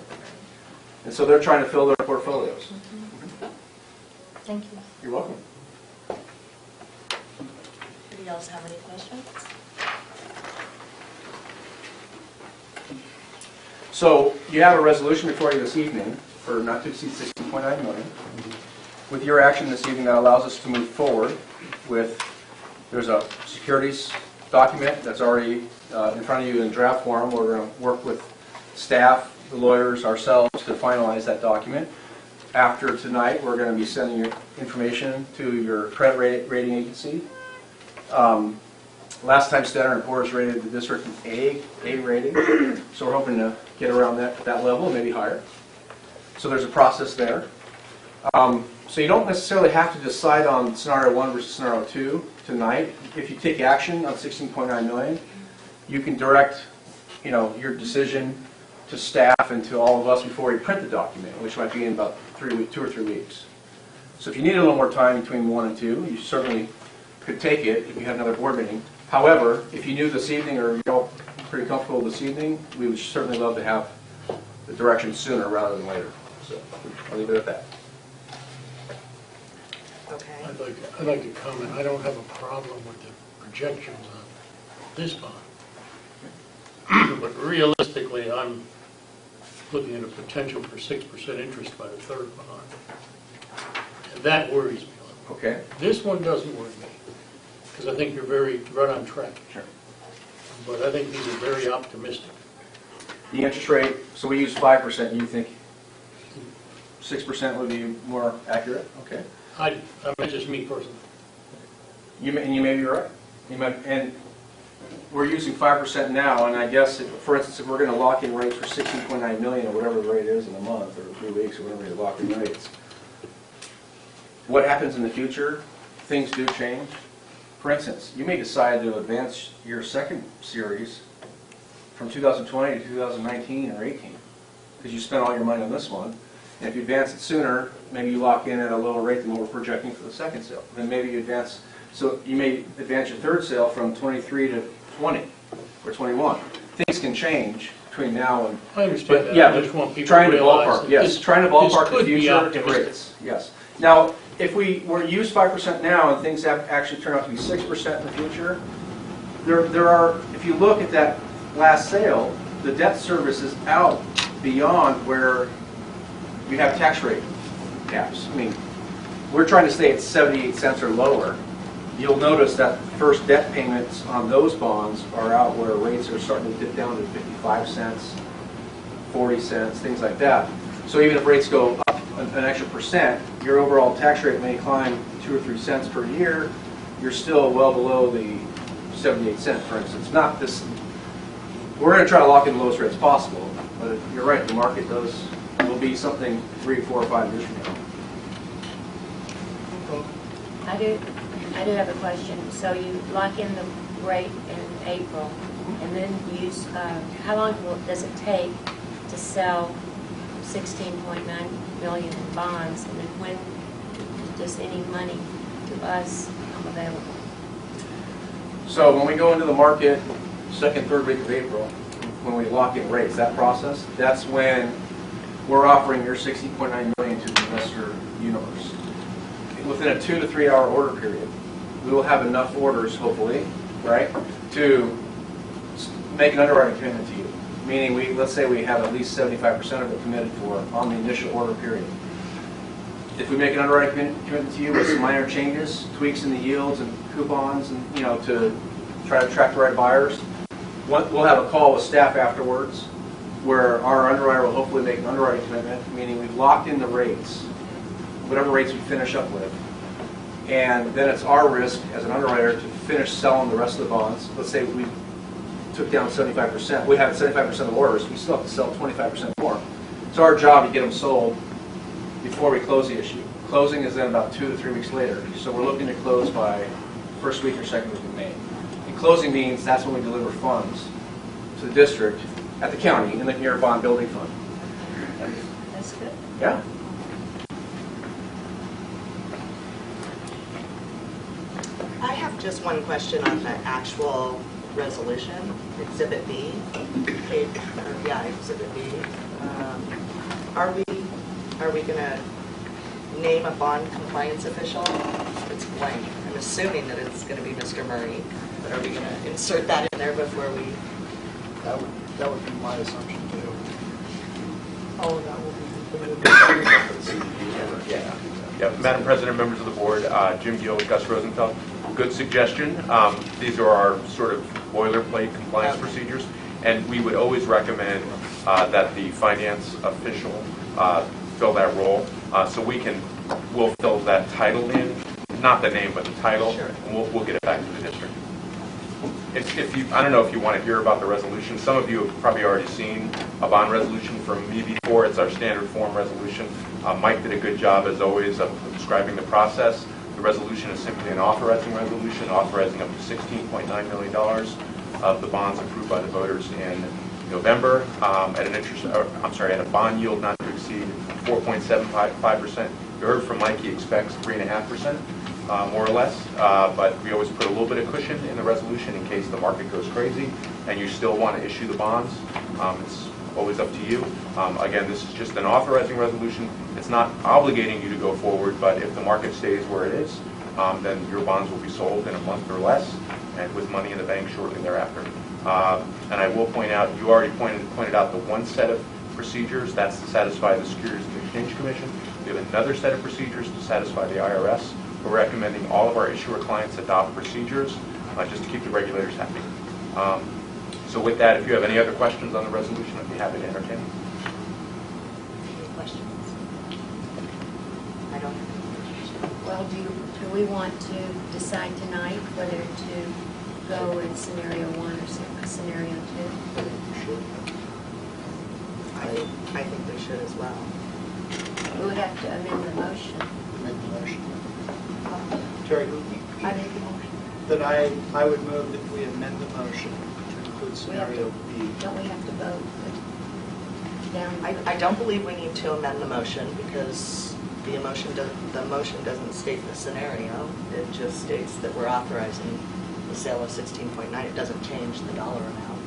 And so they're trying to fill their portfolios. Thank you. You're welcome. Anybody else have any questions? So you have a resolution before you this evening for not to exceed $16.9 million. With your action this evening, that allows us to move forward with, there's a securities document that's already in front of you in draft form. We're going to work with staff, the lawyers, ourselves to finalize that document. After tonight, we're going to be sending your information to your credit rating agency. Last time Standard & Poor's rated the district an A rating, so we're hoping to get around that level, maybe higher. So there's a process there. So you don't necessarily have to decide on scenario 1 versus scenario 2 tonight. If you take action on $16.9 million, you can direct, your decision to staff and to all of us before we print the document, which might be in about 2 or 3 weeks. So if you need a little more time between 1 and 2, you certainly could take it if you had another board meeting. However, if you knew this evening or you felt pretty comfortable this evening, we would certainly love to have the direction sooner rather than later. So I'll leave it at that. Okay. I'd like to comment. I don't have a problem with the projections on this bond. But realistically, I'm looking at a potential for 6% interest by the third bond. And that worries me. Okay. This one doesn't worry me, because I think you're right on track. Sure. But I think these are very optimistic. The interest rate, so we use 5%. You think 6% would be more accurate? Okay. I mean, just me personally. You may be right. And we're using 5% now, and I guess, for instance, if we're going to lock in rates for $16.9 million or whatever the rate is in a month or 3 weeks or whatever you lock in rates, what happens in the future? Things do change. For instance, you may decide to advance your second series from 2020 to 2019 or 18 because you spent all your money on this one. And if you advance it sooner, maybe you lock in at a lower rate than what we're projecting for the second sale. Then maybe you advance, so you may advance your third sale from 23 to 20 or 21. Things can change between now and. I understand that. Yeah, I just want people trying to to realize ballpark. that Yes, this- trying to ballpark this the could be future and optimistic. rates. Yes. Now, if we were to use 5% now and things have actually turn out to be 6% in the future, there are. If you look at that last sale, the debt service is out beyond where you have tax rate caps. I mean, we're trying to stay at 78 cents or lower. You'll notice that first debt payments on those bonds are out where rates are starting to dip down to 55 cents, 40 cents, things like that. So even if rates go up an extra percent, your overall tax rate may climb 2 or 3 cents per year. You're still well below the 78 cents, for instance. Not this. We're going to try to lock in the lowest rates possible, but you're right. The market will be something 3, 4, or 5 years from now. I do have a question. So you lock in the rate in April, and then use, how long does it take to sell 16.9 million in bonds, and then when does any money to us come available? So when we go into the market, second, third week of April, when we lock in rates, that process, that's when we're offering your $60.9 million to the investor universe. Within a 2 to 3 hour order period, we will have enough orders, hopefully, right, to make an underwriting commitment to you. Meaning, let's say we have at least 75% of it committed for on the initial order period. If we make an underwriting commitment to you with some minor changes, tweaks in the yields and coupons, and to try to attract the right buyers, we'll have a call with staff afterwards, where our underwriter will hopefully make an underwriting commitment, meaning we've locked in the rates, whatever rates we finish up with, and then it's our risk as an underwriter to finish selling the rest of the bonds. Let's say we took down 75%. We have 75% of orders. We still have to sell 25% more. It's our job to get them sold before we close the issue. Closing is then about 2 to 3 weeks later. So we're looking to close by first week or second week of May. And closing means that's when we deliver funds to the district at the county in the near bond building fund. That's good. Yeah. I have just one question on the actual resolution, Exhibit B. Exhibit B. Are we going to name a bond compliance official? It's blank. I'm assuming that it's going to be Mr. Murray, but are we going to insert that in there before we? That would be my assumption too. Oh, that will be Yeah, Madam President, members of the board, Jim Gill, Gus Rosenfeld. Good suggestion. These are our sort of boilerplate compliance procedures, and we would always recommend that the finance official fill that role, so we'll fill that title in, not the name, but the title, sure. And we'll get it back to the district. I don't know if you want to hear about the resolution. Some of you have probably already seen a bond resolution from me before. It's our standard form resolution. Mike did a good job, as always, of describing the process. The resolution is simply an authorizing resolution, authorizing up to $16.9 million of the bonds approved by the voters in November at a bond yield not to exceed 4.75%. You heard from Mike; he expects 3.5%. More or less, but we always put a little bit of cushion in the resolution in case the market goes crazy and you still want to issue the bonds. It's always up to you. Again, this is just an authorizing resolution. It's not obligating you to go forward, but if the market stays where it is, then your bonds will be sold in a month or less and with money in the bank shortly thereafter. And I will point out, you already pointed out the one set of procedures, that's to satisfy the Securities and Exchange Commission. We have another set of procedures to satisfy the IRS. We're recommending all of our issuer clients adopt procedures just to keep the regulators happy. So with that, if you have any other questions on the resolution, I'd be happy to entertain them. Any questions? I don't have any questions. Well, do we want to decide tonight whether to go in scenario 1 or scenario 2? I think we should as well. We would have to amend the motion. Make the motion. Terry, I make the motion. then I would move that we amend the motion to include scenario B. Don't we have to vote down? I don't believe we need to amend the motion because the motion doesn't state the scenario. It just states that we're authorizing the sale of 16.9. It doesn't change the dollar amount.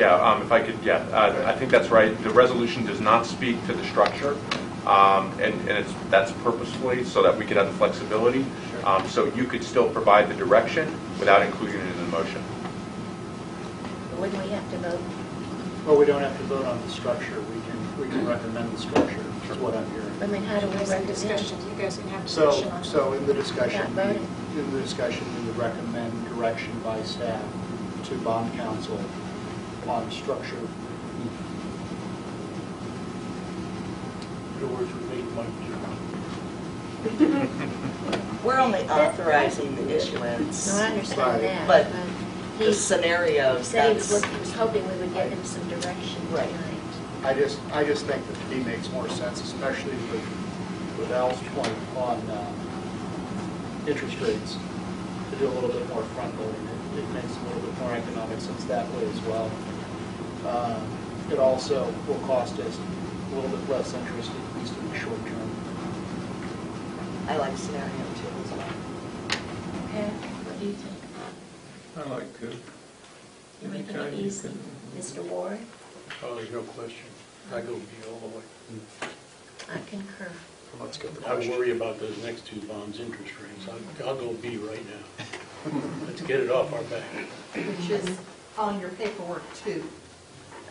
If I could, I think that's right. The resolution does not speak to the structure, and that's purposefully so that we could have the flexibility. So you could still provide the direction without including it in the motion. Wouldn't we have to vote? Well, we don't have to vote on the structure. We can recommend the structure, is what I'm hearing. I mean, how do we recommend? Discussion. You guys can have discussion on it. So in the discussion, Without voting? we would recommend direction by staff to bond counsel on structure. In other words, we made Mike We're only authorizing the issuance. No, I understand that. But he the scenarios, said he was hoping we would get him some direction Right. tonight. I just think that B makes more sense, especially with Al's point on interest rates, to do a little bit more front loading. It makes a little bit more economic sense that way as well. It also will cost us a little bit less interest, at least in the short term. I like scenario 2 as well. Okay, what do you think? I like to. You're making it Anytime you easy. can- Mr. Ward, Oh, there's no question. I go B all the way. I concur. Let's get the I question. worry about those next two bonds' interest rates. I'll go B right now. Let's get it off our back. Which is on your paperwork too.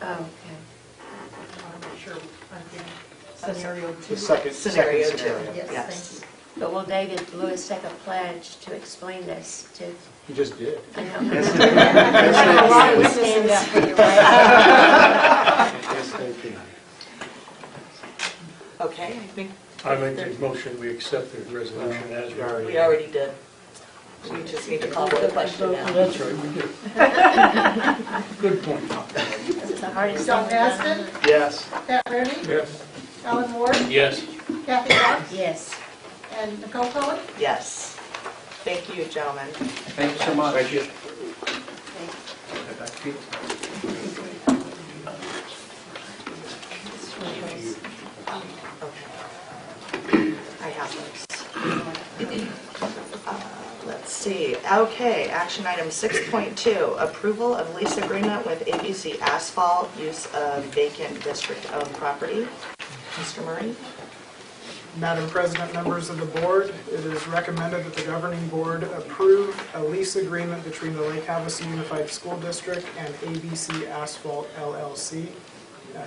Oh, okay. I want to make sure I'm getting scenario two. The second Scenario scenario. two. Yes, Yes. thank you. But will David Lewis take a pledge to explain this to? You just did. I know. Yes, I would stand up for your right. Yes, they can. Okay, I think I make the motion, we accept the resolution as written. we already did. We just need to call for the question Oh, now. that's right, we did. Good point. This is the hardest John thing I've done. Maston, Yes. Pat Rooney, Yes. Alan Ward, Yes. Kathy Cox, Yes. and Nicole Cullen. Yes. Thank you, gentlemen. Thank you so much. Thank you. Okay. I have those. Let's see. Okay, action item 6.2, approval of lease agreement with ABC Asphalt, use of vacant district-owned property. Mr. Murray? Madam President, members of the board, it is recommended that the governing board approve a lease agreement between the Lake Havasu Unified School District and ABC Asphalt LLC.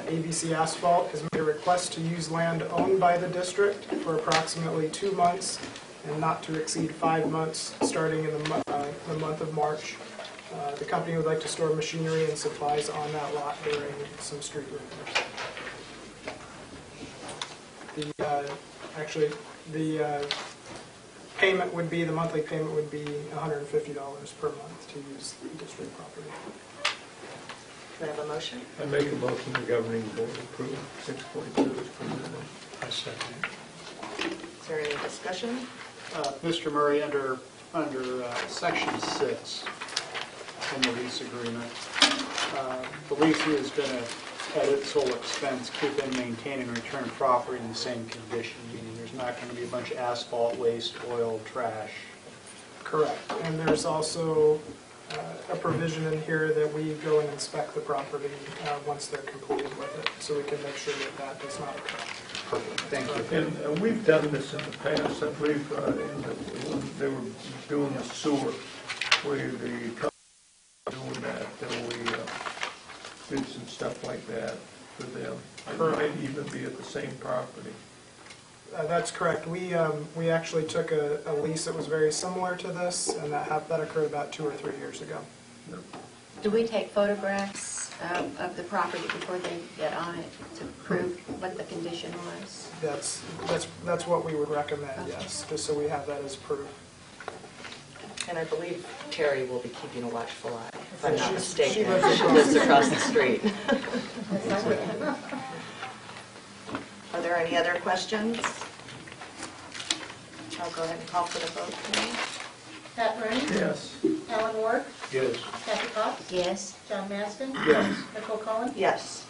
ABC Asphalt has made a request to use land owned by the district for approximately 2 months and not to exceed 5 months, starting in the month of March. The company would like to store machinery and supplies on that lot during some street repairs. The payment would be, the monthly payment would be $150 per month to use the district property. Do I have a motion? I make a motion the governing board approve 6.2 as presented. I second it. Is there any discussion? Mr. Murray, under section 6 in the lease agreement, the leasing is going to, at its sole expense, keep and maintain and return property in the same condition, meaning there's not going to be a bunch of asphalt, waste, oil, trash. Correct. And there's also a provision in here that we go and inspect the property once they're completed with it, so we can make sure that that does not occur. Perfect. Thank you. And we've done this in the past, I believe, when they were doing the sewer, where the company was doing that, then we did some stuff like that for them. It might even be at the same property. That's correct. We actually took a lease that was very similar to this, and that occurred about 2 or 3 years ago. Do we take photographs of the property before they get on it to prove what the condition was? That's what we would recommend, yes, just so we have that as proof. And I believe Terry will be keeping a watchful eye, if I'm not She mistaken. lives She lives across the street. Are there any other questions? I'll go ahead and call for the vote, please. Pat Rooney, Yes. Alan Ward, Yes. Kathy Cox, Yes. John Maston, Yes. Nicole Cullen. Yes.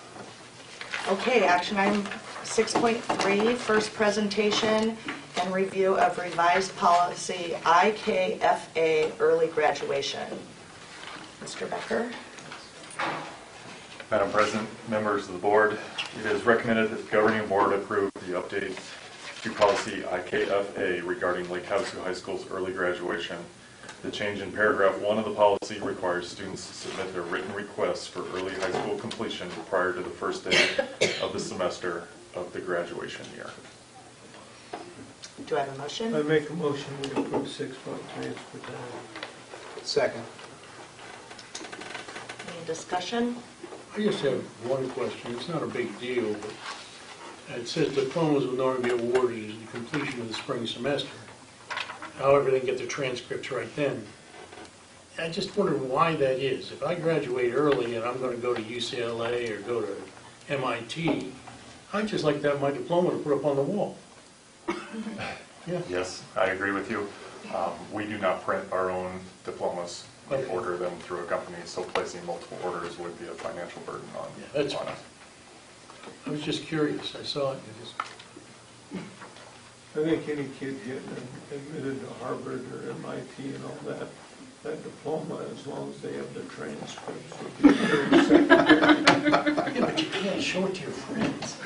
Okay, action item 6.3, first presentation and review of revised policy IKFA, early graduation. Mr. Becker? Madam President, members of the board, it is recommended that the governing board approve the update to policy IKFA regarding Lake Havasu High School's early graduation. The change in paragraph 1 of the policy requires students to submit their written requests for early high school completion prior to the first day of the semester of the graduation year. Do I have a motion? I make a motion we approve 6.3 as presented. Second. Any discussion? I just have one question. It's not a big deal, but it says diplomas will normally be awarded at the completion of the spring semester. However, they can get their transcripts right then. I just wonder why that is. If I graduate early and I'm going to go to UCLA or go to MIT, I'd just like to have my diploma to put up on the wall. Yeah. Yes, I agree with you. We do not print our own diplomas. We order them through a company, so placing multiple orders would be a financial burden on That's on us. I was just curious. I saw it. I think any kid getting admitted to Harvard or MIT and all that that diploma as long as they have the transcripts. Yeah, but you can't show it to your friends.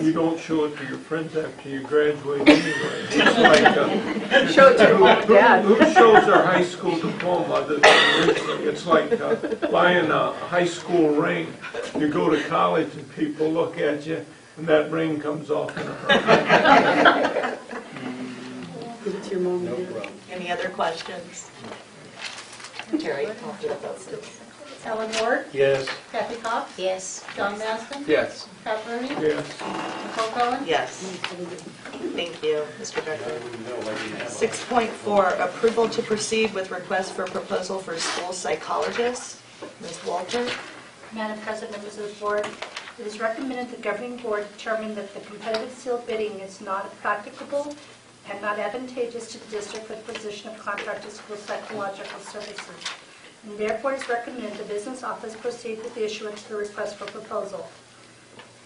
You don't show it to your friends after you graduate anyway. It's like, Show it to your mom and dad. Who shows their high school diploma? It's like buying a high school ring. You go to college and people look at you, and that ring comes off in a hurry. Give it to your mom. No problem. Any other questions? Terry, call for the vote, please. Ellen Ward, Yes. Kathy Cox, Yes. John Maston, Yes. Pat Rooney, Yes. Nicole Cohen. Yes. Thank you, Mr. Becker. 6.4, approval to proceed with request for proposal for school psychologist. Ms. Walter? Madam President, members of the board, it is recommended the governing board determine that the competitive sealed bidding is not practicable and not advantageous to the district for the position of contracted school psychological services. And therefore, it is recommended the business office proceed with the issuance of the request for proposal.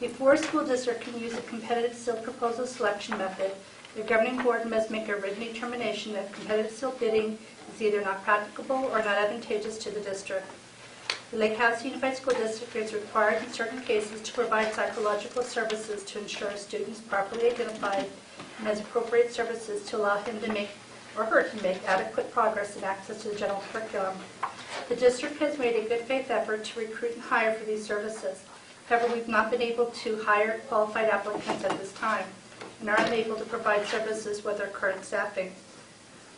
Before a school district can use a competitive sealed proposal selection method, the governing board must make a written determination that competitive sealed bidding is either not practicable or not advantageous to the district. The Lake Havasu Unified School District is required in certain cases to provide psychological services to ensure a student is properly identified and has appropriate services to allow him to make or her to make adequate progress in access to the general curriculum. The district has made a good faith effort to recruit and hire for these services. However, we've not been able to hire qualified applicants at this time and are unable to provide services with our current staffing.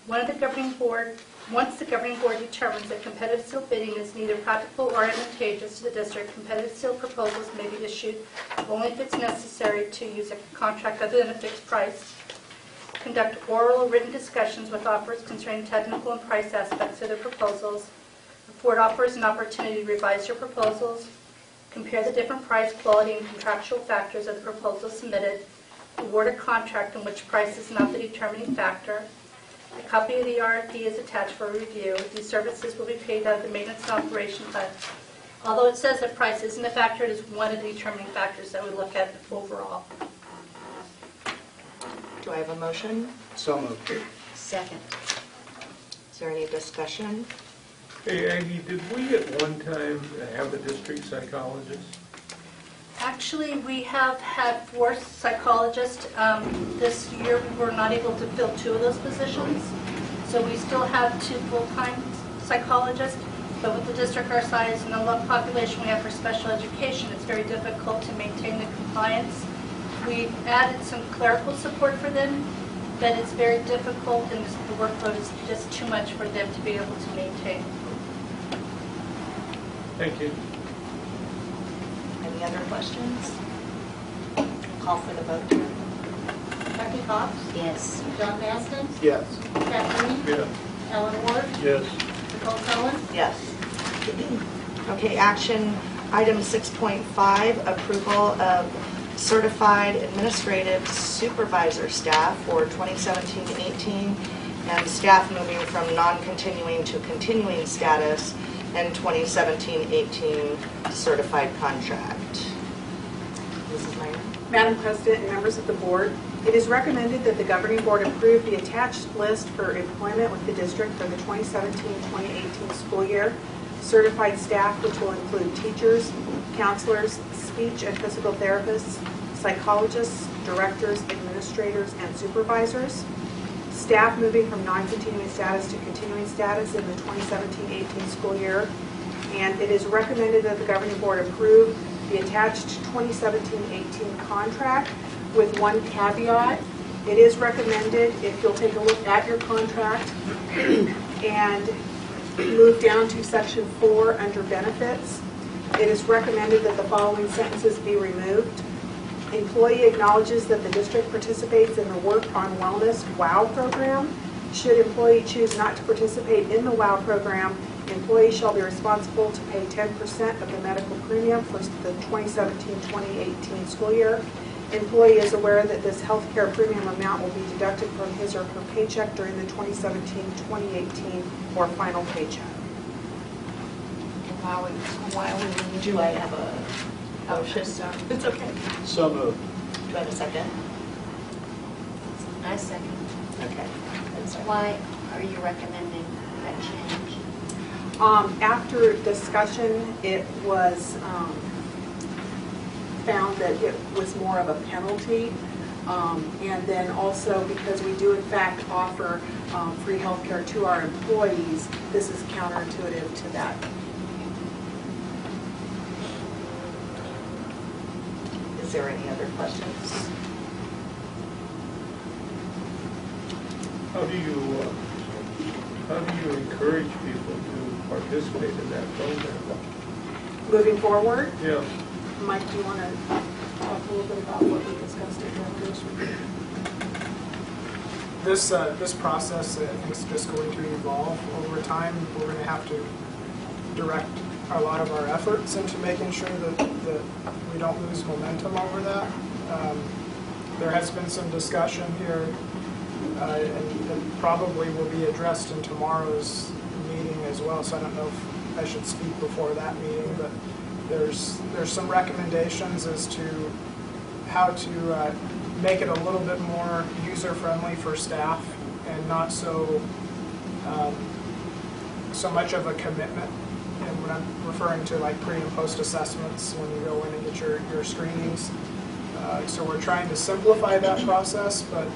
Once the governing board determines that competitive sealed bidding is neither practical or advantageous to the district, competitive sealed proposals may be issued only if it's necessary to use a contract other than a fixed price, conduct oral or written discussions with offers concerning technical and price aspects of their proposals, afford offers an opportunity to revise their proposals, compare the different price, quality, and contractual factors of the proposal submitted, award a contract in which price is not the determining factor. A copy of the RFP is attached for review. These services will be paid out of the maintenance and operation fund. Although it says that price isn't a factor, it is one of the determining factors that we look at overall. Do I have a motion? So moved. Second. Is there any discussion? Hey, Aggie, did we at one time have a district psychologist? Actually, we have had 4 psychologists. This year, we were not able to fill 2 of those positions. So we still have 2 full-time psychologists. But with the district our size and the population we have for special education, it's very difficult to maintain the compliance. We added some clerical support for them, but it's very difficult and the workload is just too much for them to be able to maintain. Thank you. Any other questions? Call for the vote. Kathy Cox, Yes. John Maston, Yes. Pat Rooney, Yeah. Ellen Ward, Yes. Nicole Cohen. Yes. Okay, action item 6.5, approval of certified administrative supervisor staff for 2017-18 and staff moving from non-continuing to continuing status and 2017-18 certified contract. Mrs. Meyer? Madam President and members of the board, it is recommended that the governing board approve the attached list for employment with the district for the 2017-2018 school year. Certified staff, which will include teachers, counselors, speech and physical therapists, psychologists, directors, administrators, and supervisors. Staff moving from non-continuing status to continuing status in the 2017-18 school year. And it is recommended that the governing board approve the attached 2017-18 contract with one caveat. It is recommended, if you'll take a look at your contract and move down to section 4 under benefits, it is recommended that the following sentences be removed. Employee acknowledges that the district participates in the Work on Wellness WOW program. Should employee choose not to participate in the WOW program, employee shall be responsible to pay 10% of the medical premium for the 2017-2018 school year. Employee is aware that this health care premium amount will be deducted from his or her paycheck during the 2017-2018 or final paycheck. Do I have a motion? It's okay. So moved. Do I have a second? I second. Okay. I'm sorry. Why are you recommending that change? After discussion, it was found that it was more of a penalty. And then also because we do in fact offer free health care to our employees, this is counterintuitive to that. Is there any other questions? How do you encourage people to participate in that program? Moving forward, Yeah. Mike, do you want to talk a little bit about what we discussed at graduation? This process, I think, is just going to evolve over time. We're going to have to direct a lot of our efforts into making sure that we don't lose momentum over that. There has been some discussion here, and it probably will be addressed in tomorrow's meeting as well, so I don't know if I should speak before that meeting, but there's some recommendations as to how to make it a little bit more user-friendly for staff and not so much of a commitment. And when I'm referring to like pre and post assessments when you go in and get your screenings. So we're trying to simplify that process, but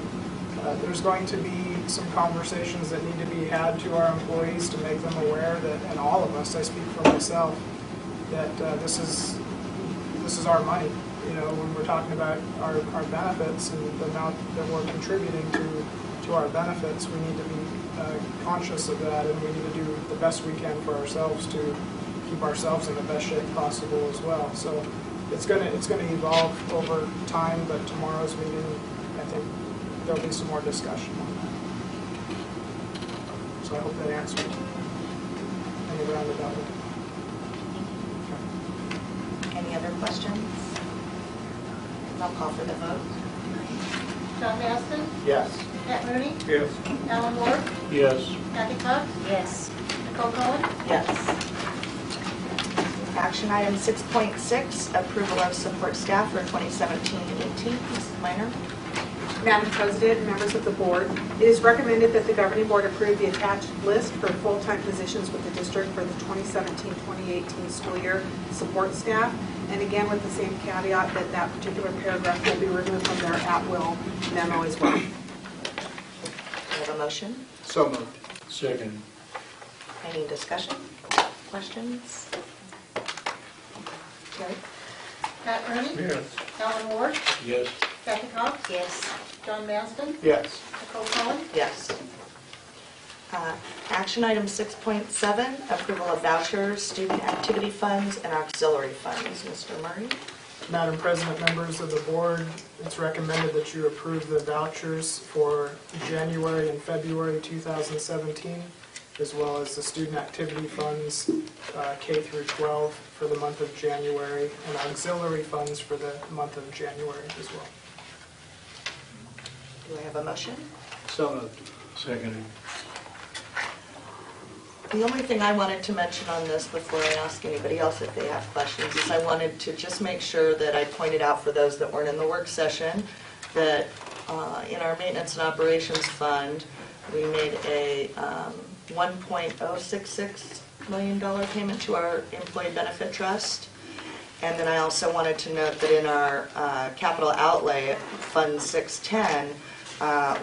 there's going to be some conversations that need to be had to our employees to make them aware that, and all of us, I speak for myself, that this is our money. You know, when we're talking about our benefits and the amount that we're contributing to our benefits, we need to be conscious of that, and we need to do the best we can for ourselves to keep ourselves in the best shape possible as well. So it's going to evolve over time, but tomorrow's meeting, I think there'll be some more discussion on that. So I hope that answers any roundabout. Any other questions? I'll call for the vote. John Maston? Yes. Pat Rooney? Yes. Alan Ward? Yes. Kathy Cox? Yes. Nicole Cohen? Yes. Action item 6.6, approval of support staff for 2017-18. Mrs. Minor? Madam President and members of the board, it is recommended that the governing board approve the attached list for full-time positions with the district for the 2017-2018 school year support staff, and again with the same caveat that that particular paragraph will be removed from their at-will memo as well. Do you have a motion? So moved. Second. Any discussion? Questions? Carrie? Pat Rooney? Yes. Alan Ward? Yes. Kathy Cox? Yes. John Maston? Yes. Nicole Cohen? Yes. Action item 6.7, approval of vouchers, student activity funds, and auxiliary funds. Mr. Murray? Madam President, members of the board, it's recommended that you approve the vouchers for January and February 2017, as well as the student activity funds K through 12 for the month of January, and auxiliary funds for the month of January as well. Do I have a motion? So moved. Second. The only thing I wanted to mention on this before I ask anybody else if they have questions is I wanted to just make sure that I pointed out for those that weren't in the work session that in our maintenance and operations fund, we made a $1.066 million payment to our employee benefit trust. And then I also wanted to note that in our capital outlay, Fund 610,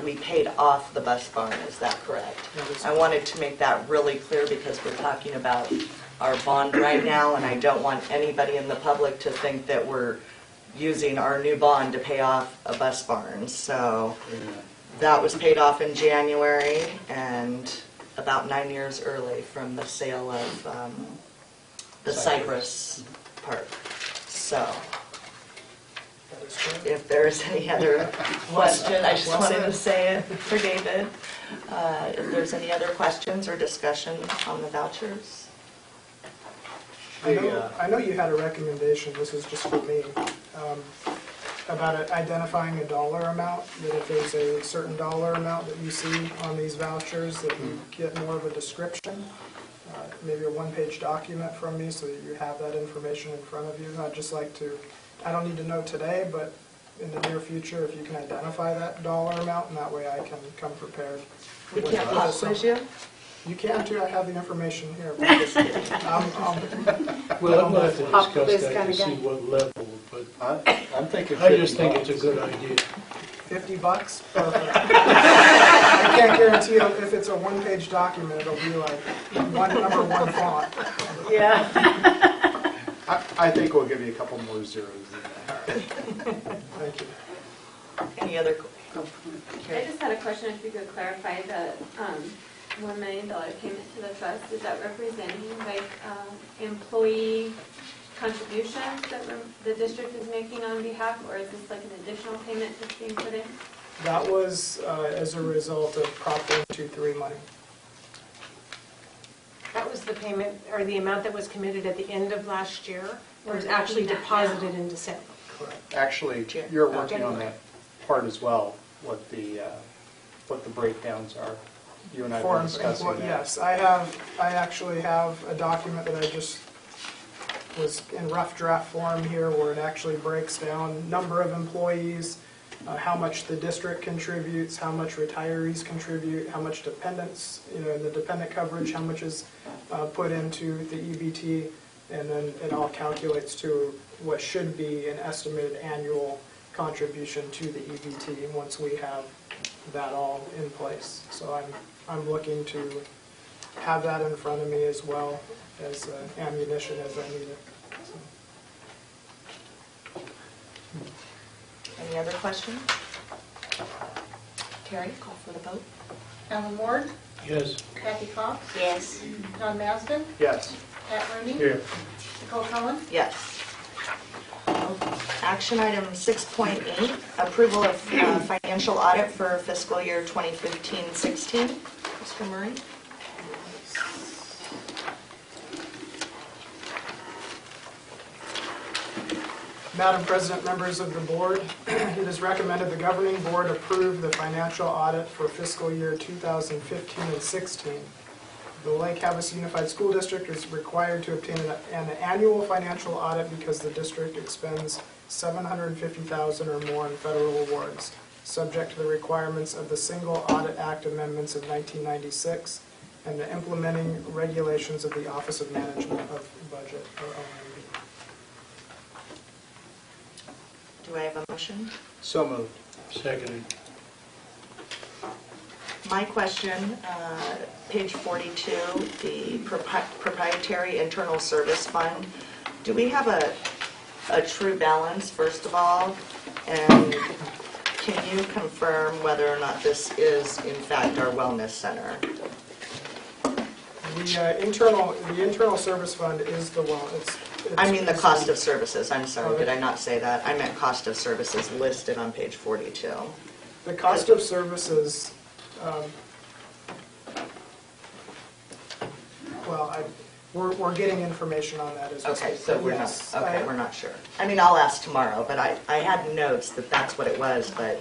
we paid off the bus barn. Is that correct? I wanted to make that really clear because we're talking about our bond right now, and I don't want anybody in the public to think that we're using our new bond to pay off a bus barn. So that was paid off in January and about 9 years early from the sale of the Cypress Park. So if there's any other question, I just wanted to say it for David. If there's any other questions or discussion on the vouchers? I know you had a recommendation, this is just for me, about identifying a dollar amount, that if there's a certain dollar amount that you see on these vouchers, that you get more of a description, maybe a one-page document from me so that you have that information in front of you. I'd just like to, I don't need to know today, but in the near future, if you can identify that dollar amount, and that way I can come prepared. We can't pop quiz you? You can too, I have the information here. Well, I'm going to have to discuss that to see what level, but I'm thinking I just think it's a good idea. $50? Perfect. I can't guarantee if it's a one-page document, it'll be like one number, one font. Yeah. I think we'll give you a couple more zeros than that. Thank you. Any other? I just had a question, if you could clarify the $1 million payment to the trust. Is that representing like employee contributions that the district is making on behalf, or is this like an additional payment that's being put in? That was as a result of Prop 123 money. That was the payment, or the amount that was committed at the end of last year, or was We're actually making that deposited now. in December? Correct. Actually, you're working on that part as well, what the breakdowns are. You and I For were discussing that. Yes, I actually have a document that I just was in rough draft form here, where it actually breaks down number of employees, how much the district contributes, how much retirees contribute, how much dependents, the dependent coverage, how much is put into the EBT, and then it all calculates to what should be an estimated annual contribution to the EBT once we have that all in place. So I'm looking to have that in front of me as well as ammunition as I need it. So. Any other questions? Terry, call for the vote. Alan Ward, Yes. Kathy Cox, Yes. John Masden, Yes. Pat Rooney, Here. Nicole Cullen. Yes. Action item 6.8, approval of financial audit for fiscal year 2015-16. Mr. Murray? Madam President, members of the board, it is recommended the governing board approve the financial audit for fiscal year 2015 and 16. The Lake Havasu Unified School District is required to obtain an annual financial audit because the district expends $750,000 or more in federal awards, subject to the requirements of the Single Audit Act amendments of 1996 and the implementing regulations of the Office of Management of Budget, or OMB. Do I have a motion? So moved. Seconded. My question, page 42, the proprietary internal service fund. Do we have a true balance, first of all? And can you confirm whether or not this is, in fact, our wellness center? The internal service fund is the I mean the cost of services, I'm sorry, did I not say that? I meant cost of services listed on page 42. The cost of services, we're getting information on that as well. Okay, so we're Yes, not, okay, we're not sure. I mean, I'll ask tomorrow, but I had notes that that's what it was, but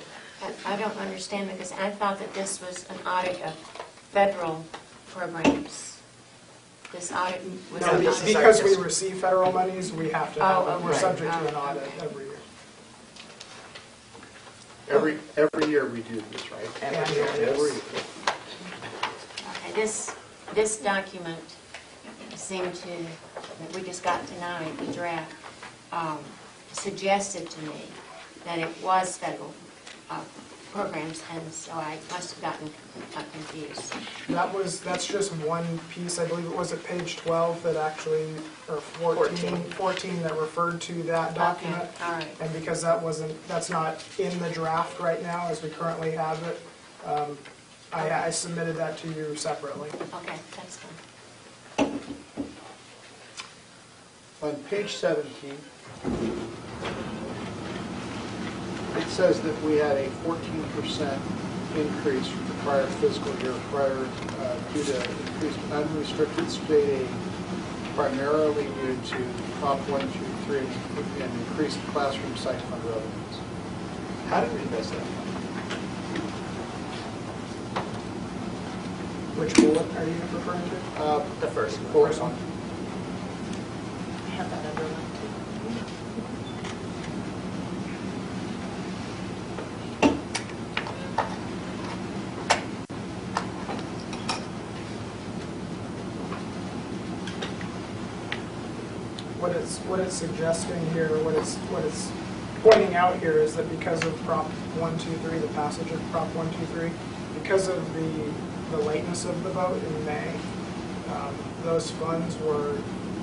I don't understand, because I thought that this was an audit of federal programs. This audit was no, an because audit. we receive federal monies, we have to have, we're subject to an audit every year. Every year we do this, right? Every year. Every year. Okay, this document seemed to, that we just got tonight, the draft, suggested to me that it was federal programs, and so I must have gotten confused. That's just one piece, I believe it was at page 12 that actually, or 14 that referred to that document. Okay, all right. And because that's not in the draft right now as we currently have it, I submitted that to you separately. Okay, that's fine. On page 17, it says that we had a 14% increase from the prior fiscal year due to increased unrestricted state aid, primarily due to Prop 123 and increased classroom site fund revenues. How did we invest that money? Which bullet are you referring to? the first one. Bullet one. I have that underlined too. what it's suggesting here, what it's pointing out here is that because of Prop 123, the passage of Prop 123, because of the lateness of the vote in May, those funds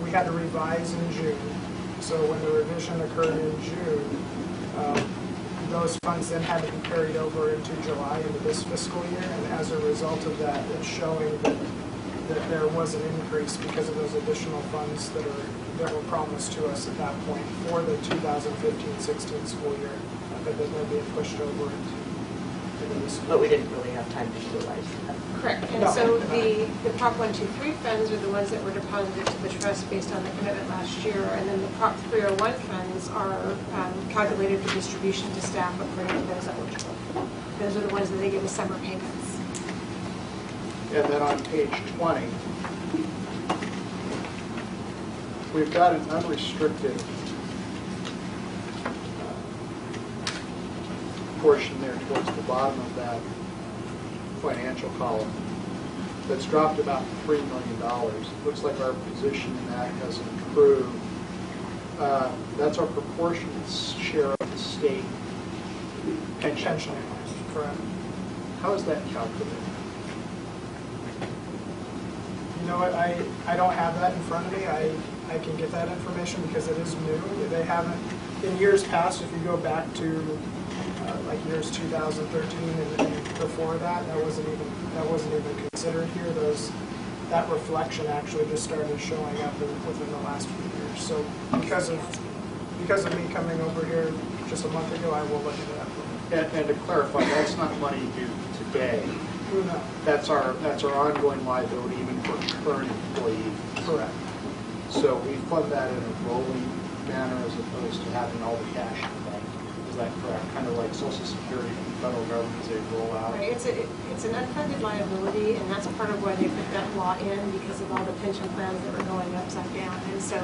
we had to revise in June. So when the revision occurred in June, those funds then had to be carried over into July into this fiscal year, and as a result of that, it's showing that there was an increase because of those additional funds that were promised to us at that point for the 2015-16 school year, but then they're being pushed over into this. But we didn't really have time to utilize that. Correct. And so the Prop 123 funds are the ones that were deposited to the trust based on the commitment last year, and then the Prop 301 funds are calculated for distribution to staff according to those eligible. Those are the ones that they give as summer payments. And then on page 20, we've got an unrestricted portion there towards the bottom of that financial column that's dropped about $3 million. Looks like our position in that has improved. That's our proportionate share of the state pension. Correct. How is that calculated? You know what, I don't have that in front of me. I can get that information because it is new. They haven't, in years past, if you go back to like years 2013 and before that, that wasn't even considered here. That reflection actually just started showing up within the last few years. So because of me coming over here just a month ago, I will look into that. And to clarify, that's not money due today. No. That's our ongoing liability even for current employees. Correct. So we fund that in a rolling manner as opposed to having all the cash in the bank. Is that correct? Kind of like Social Security from the federal government as they roll out. Right. It's an unfunded liability, and that's part of why they put that law in, because of all the pension plans that were going upside down. And so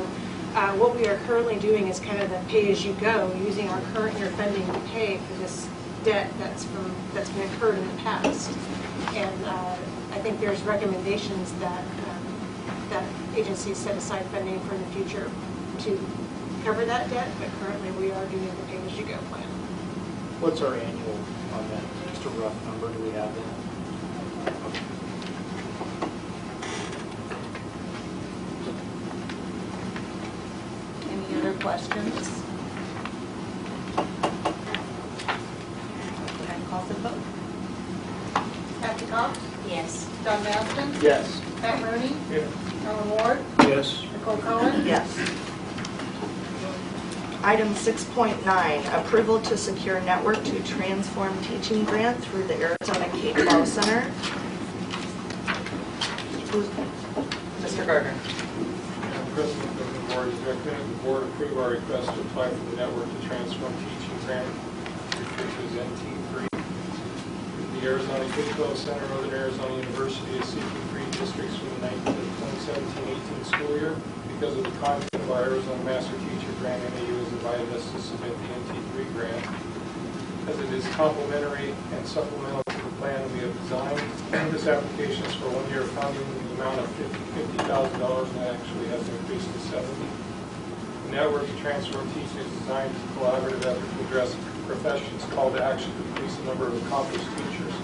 what we are currently doing is kind of the pay-as-you-go, using our current year funding to pay for this debt that's been incurred in the past. And I think there's recommendations that that agencies set aside funding for the future to cover that debt, but currently we are doing the pay-as-you-go plan. What's our annual on that? Just a rough number, do we have that? Any other questions? Can I call for the vote? Kathy Cox? Yes. John Maston? Yes. Pat Rooney? Yes. Alan Ward? Yes. Nicole Cohen? Yes. Item 6.9, approval to secure network to transform teaching grant through the Arizona K-12 Center. Mr. Gardner. Madam President of the Board, is recommended the Board approve our request to apply for the Network to Transform Teaching Grant, referred to as NT3. The Arizona K-12 Center, Northern Arizona University is seeking 3 districts for the 2017-18 school year. Because of the content of our Arizona Master Teacher Grant, MAU has invited us to submit the NT3 grant. As it is complementary and supplemental to the plan we have designed, this application is for 1 year funding in the amount of $50,000, and that actually has increased to $70,000. The Network to Transform Teaching is designed as a collaborative effort to address profession's call to action to increase the number of accomplished teachers.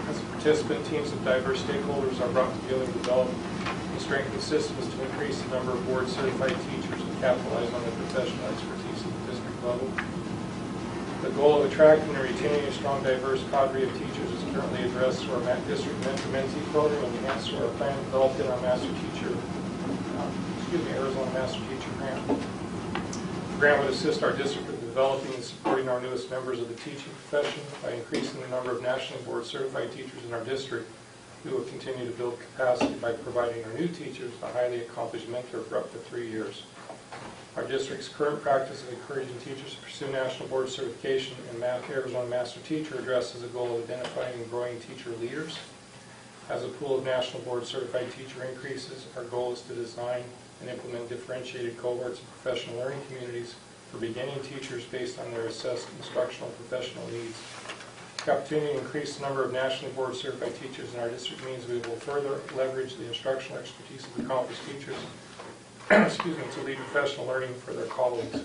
As a participant, teams of diverse stakeholders are brought together to develop and strengthen systems to increase the number of board-certified teachers and capitalize on their professional expertise at the district level. The goal of attracting and retaining a strong, diverse cadre of teachers is currently addressed through our district mentor-mentee program and enhanced through our plan developed in our Arizona Master Teacher Grant. The grant would assist our district in developing and supporting our newest members of the teaching profession by increasing the number of nationally board-certified teachers in our district. We will continue to build capacity by providing our new teachers a highly accomplished mentor for up to 3 years. Our district's current practice of encouraging teachers to pursue national board certification and Arizona Master Teacher addresses the goal of identifying and growing teacher leaders. As the pool of national board certified teacher increases, our goal is to design and implement differentiated cohorts of professional learning communities for beginning teachers based on their assessed instructional and professional needs. The opportunity to increase the number of nationally board certified teachers in our district means we will further leverage the instructional expertise of accomplished teachers excuse me, to lead professional learning for their colleagues.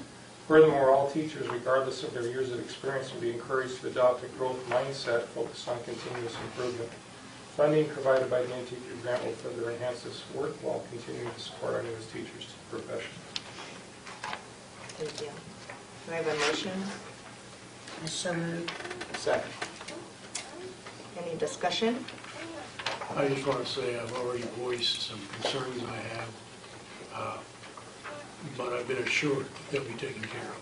Furthermore, all teachers, regardless of their years of experience, will be encouraged to adopt a growth mindset focused on continuous improvement. Funding provided by the New Teacher Grant will further enhance this work while continuing to support our newest teachers to the profession. Thank you. Do I have a motion? So moved. Second. Any discussion? I just want to say I've already voiced some concerns I have, but I've been assured that they'll be taken care of.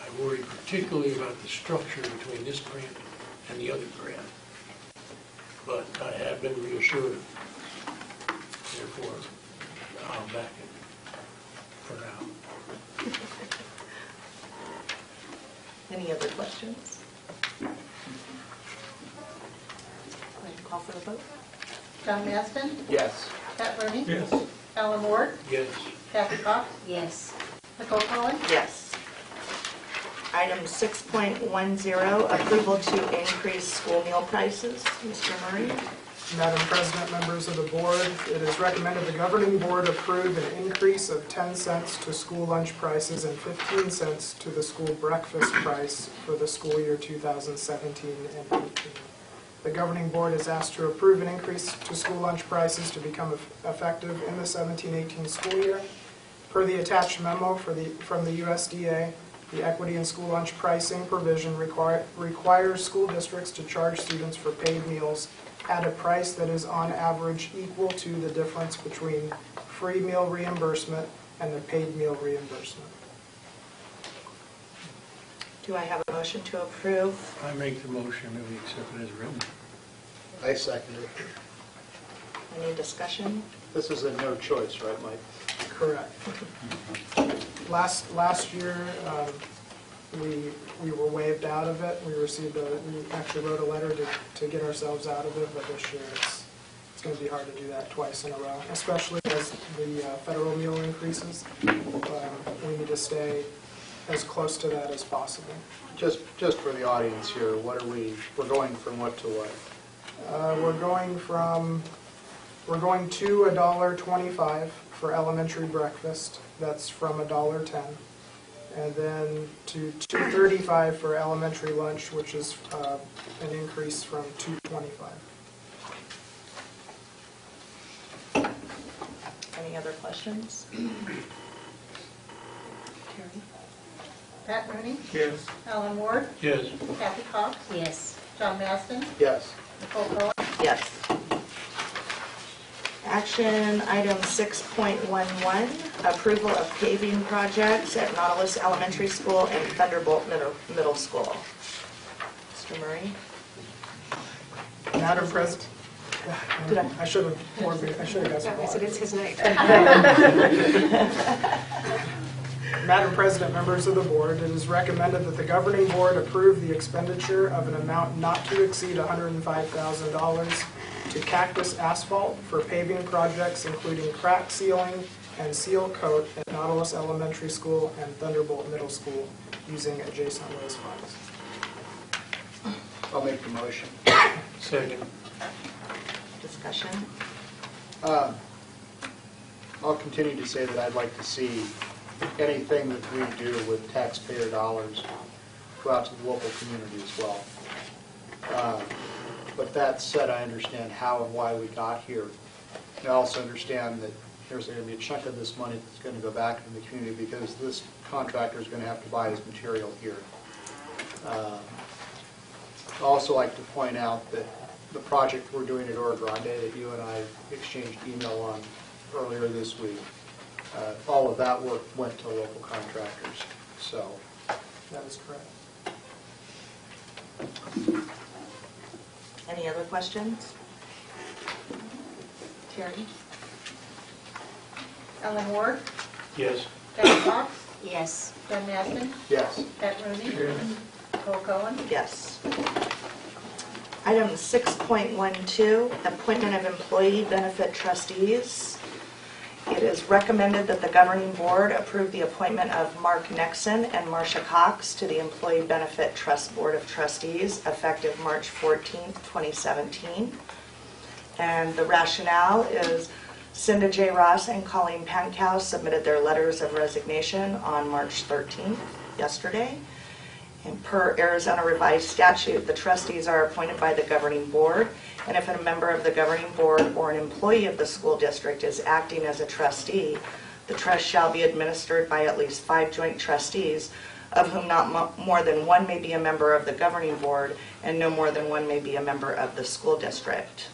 I worry particularly about the structure between this grant and the other grant, but I have been reassured. Therefore, I'll back it for now. Any other questions? Call for the vote. John Maston? Yes. Pat Rooney? Yes. Alan Ward? Yes. Kathy Cox? Yes. Nicole Cohen? Yes. Item 6.10, approval to increase school meal prices. Mr. Murray? Madam President, members of the board, it is recommended the governing board approve an increase of 10 cents to school lunch prices and 15 cents to the school breakfast price for the school year 2017 and 18. The governing board is asked to approve an increase to school lunch prices to become effective in the 17-18 school year. Per the attached memo from the USDA, the equity in school lunch pricing provision requires school districts to charge students for paid meals at a price that is on average equal to the difference between free meal reimbursement and the paid meal reimbursement. Do I have a motion to approve? I make the motion that we accept it as written. I second it. Any discussion? This is a no choice, right, Mike? Correct. Last year, we were waived out of it. We actually wrote a letter to get ourselves out of it, but this year it's going to be hard to do that twice in a row, especially as the federal meal increases. We need to stay as close to that as possible. Just for the audience here, we're going from what to what? We're going to $1.25 for elementary breakfast. That's from $1.10. And then to $2.35 for elementary lunch, which is an increase from $2.25. Any other questions? Terry? Pat Rooney? Yes. Alan Ward? Yes. Kathy Cox? Yes. John Maston? Yes. Nicole Cohen? Yes. Action item 6.11, approval of paving projects at Nautilus Elementary School and Thunderbolt Middle School. Mr. Murray? Madam President. I should have got some I said it's his night. Madam President, members of the board, it is recommended that the governing board approve the expenditure of an amount not to exceed $105,000 to Cactus Asphalt for paving projects including crack sealing and seal coat at Nautilus Elementary School and Thunderbolt Middle School using adjacent waste funds. I'll make the motion. Second. Discussion? I'll continue to say that I'd like to see anything that we do with taxpayer dollars go out to the local community as well. But that said, I understand how and why we got here. I also understand that there's going to be a chunk of this money that's going to go back into the community because this contractor is going to have to buy his material here. I'd also like to point out that the project we're doing at Oro Grande that you and I exchanged email on earlier this week, all of that work went to local contractors. So that is correct. Any other questions? Terry? Alan Ward? Yes. Kathy Cox? Yes. John Maston? Yes. Pat Rooney? Nicole Cohen? Yes. Item 6.12, appointment of employee benefit trustees. It is recommended that the governing board approve the appointment of Mark Nexon and Marcia Cox to the Employee Benefit Trust Board of Trustees effective March 14th, 2017. And the rationale is Cinda J. Ross and Colleen Pankow submitted their letters of resignation on March 13th, yesterday. And per Arizona revised statute, the trustees are appointed by the governing board, and if a member of the governing board or an employee of the school district is acting as a trustee, the trust shall be administered by at least 5 joint trustees, of whom not more than one may be a member of the governing board and no more than one may be a member of the school district.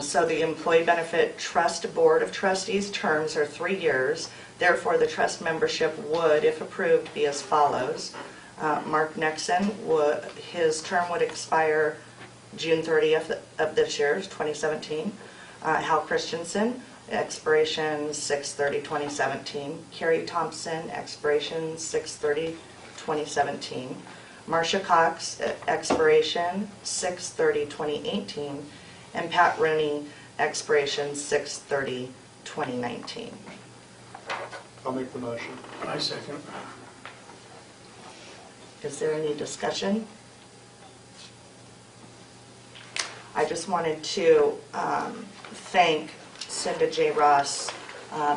So the Employee Benefit Trust Board of Trustees terms are 3 years. Therefore, the trust membership would, if approved, be as follows. Mark Nexon, his term would expire June 30th of this year, 2017. Hal Christensen, expiration 6/30/2017. Carrie Thompson, expiration 6/30/2017. Marcia Cox, expiration 6/30/2018. And Pat Rooney, expiration 6/30/2019. I'll make the motion. I second. Is there any discussion? I just wanted to thank Cinda J. Ross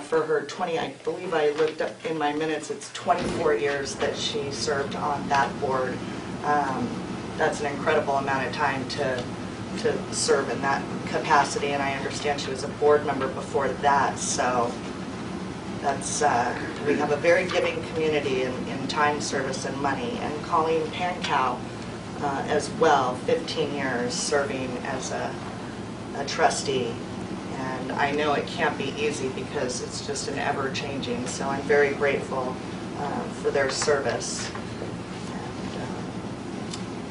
for her I believe I looked up in my minutes, it's 24 years that she served on that board. That's an incredible amount of time to serve in that capacity, and I understand she was a board member before that, so that's, we have a very giving community in time, service, and money. And Colleen Pankow as well, 15 years serving as a trustee. And I know it can't be easy because it's just an ever-changing, so I'm very grateful for their service and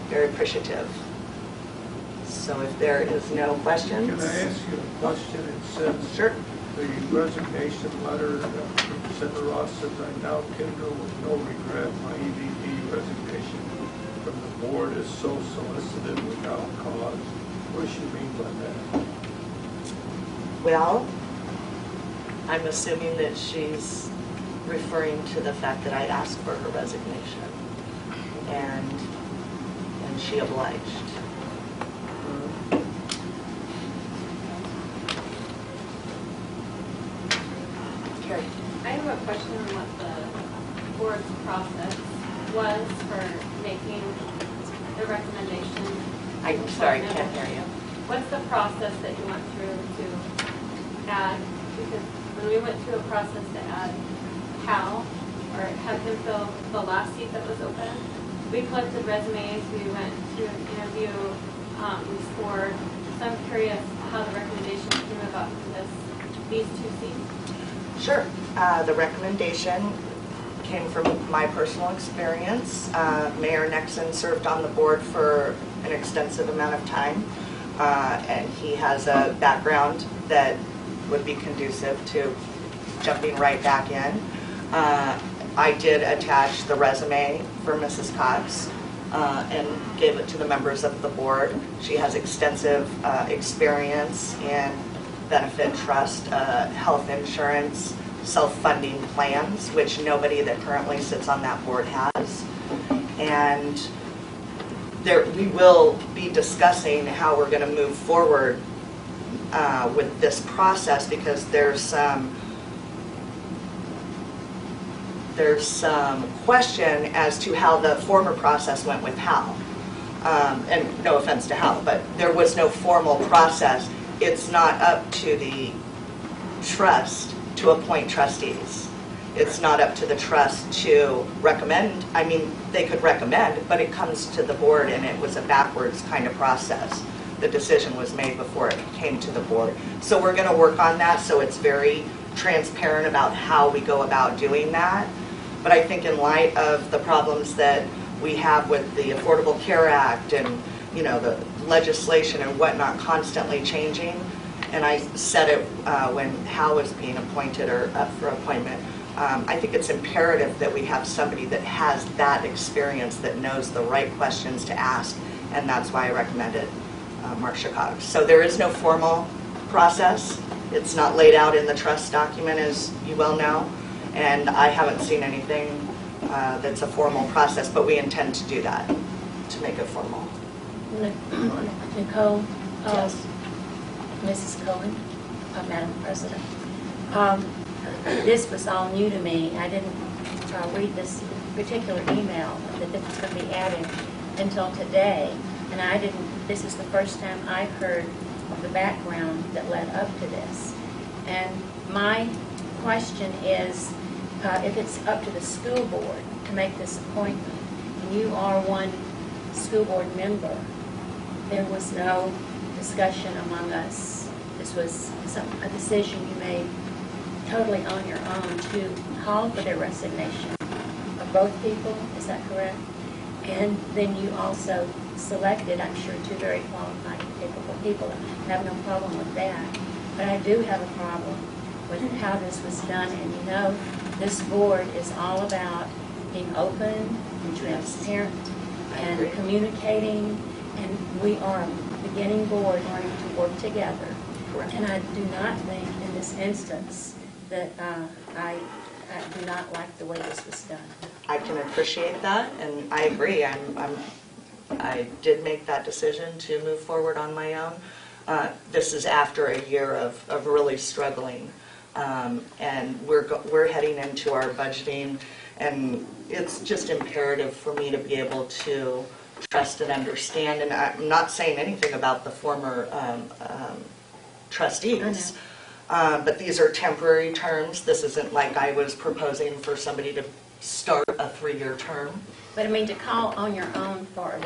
very appreciative. So if there is no questions. Can I ask you a question? It says, sure. The resignation letter from Senator Ross says, I now tender with no regret my EVP resignation from the board is so solicited without cause. What does she mean by that? Well, I'm assuming that she's referring to the fact that I asked for her resignation, and she obliged. Carrie. I have a question on what the board's process was for making the recommendation. I'm sorry, can't hear you. What's the process that you went through to add? Because when we went through a process to add Hal, or have him fill the last seat that was open, we collected resumes, we went to an interview, we scored. So I'm curious how the recommendation came about for these 2 seats. Sure. The recommendation came from my personal experience. Mayor Nexon served on the board for an extensive amount of time, and he has a background that would be conducive to jumping right back in. I did attach the resume for Mrs. Cox and gave it to the members of the board. She has extensive experience in benefit trust, health insurance, self-funding plans, which nobody that currently sits on that board has. And we will be discussing how we're going to move forward with this process, because there's some question as to how the former process went with Hal. And no offense to Hal, but there was no formal process. It's not up to the trust to appoint trustees. It's not up to the trust to recommend. I mean, they could recommend, but it comes to the board, and it was a backwards kind of process. The decision was made before it came to the board. So we're going to work on that so it's very transparent about how we go about doing that. But I think in light of the problems that we have with the Affordable Care Act and, you know, the legislation and whatnot constantly changing, and I said it when Hal was being appointed or up for appointment, I think it's imperative that we have somebody that has that experience, that knows the right questions to ask, and that's why I recommended Marcia Cox. So there is no formal process. It's not laid out in the trust document, as you well know, and I haven't seen anything that's a formal process, but we intend to do that, to make it formal. Nicole? Yes. Mrs. Cohen? Madam President. This was all new to me. I didn't read this particular email that this was going to be added until today, and this is the first time I've heard of the background that led up to this. And my question is, if it's up to the school board to make this appointment, and you are one school board member, there was no discussion among us. This was a decision you made totally on your own to call for their resignation of both people, is that correct? And then you also selected, I'm sure, two very qualified, capable people. I have no problem with that. But I do have a problem with how this was done. And you know, this board is all about being open and transparent and communicating. And we are a beginning board learning to work together. Correct. And I do not think in this instance that I do not like the way this was done. I can appreciate that, and I agree. I did make that decision to move forward on my own. This is after a year of really struggling, and we're heading into our budgeting, and it's just imperative for me to be able to trust and understand. And I'm not saying anything about the former trustees. But these are temporary terms. This isn't like I was proposing for somebody to start a 3-year term. But I mean, to call on your own for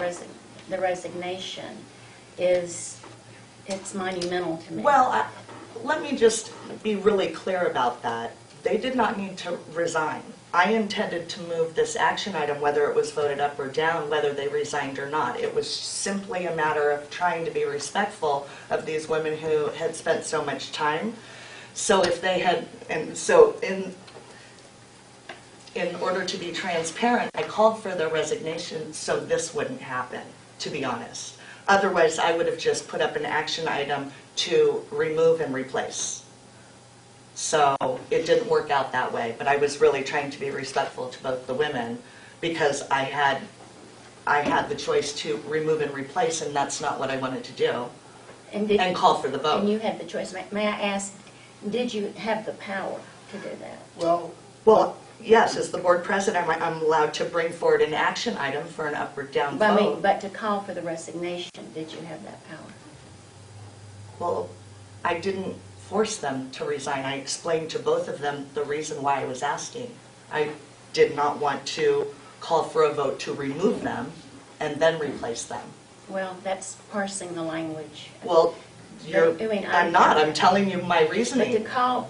the resignation it's monumental to me. Well, let me just be really clear about that. They did not need to resign. I intended to move this action item, whether it was voted up or down, whether they resigned or not. It was simply a matter of trying to be respectful of these women who had spent so much time. So if they had, and so in order to be transparent, I called for their resignation so this wouldn't happen, to be honest. Otherwise, I would have just put up an action item to remove and replace. So it didn't work out that way, but I was really trying to be respectful to both the women because I had the choice to remove and replace, and that's not what I wanted to do, and call for the vote. And you had the choice. May I ask, did you have the power to do that? Well, yes, as the board president, I'm allowed to bring forward an action item for an up or down vote. But to call for the resignation, did you have that power? Well, I didn't force them to resign. I explained to both of them the reason why I was asking. I did not want to call for a vote to remove them and then replace them. Well, that's parsing the language. Well, I'm not. I'm telling you my reasoning. But to call,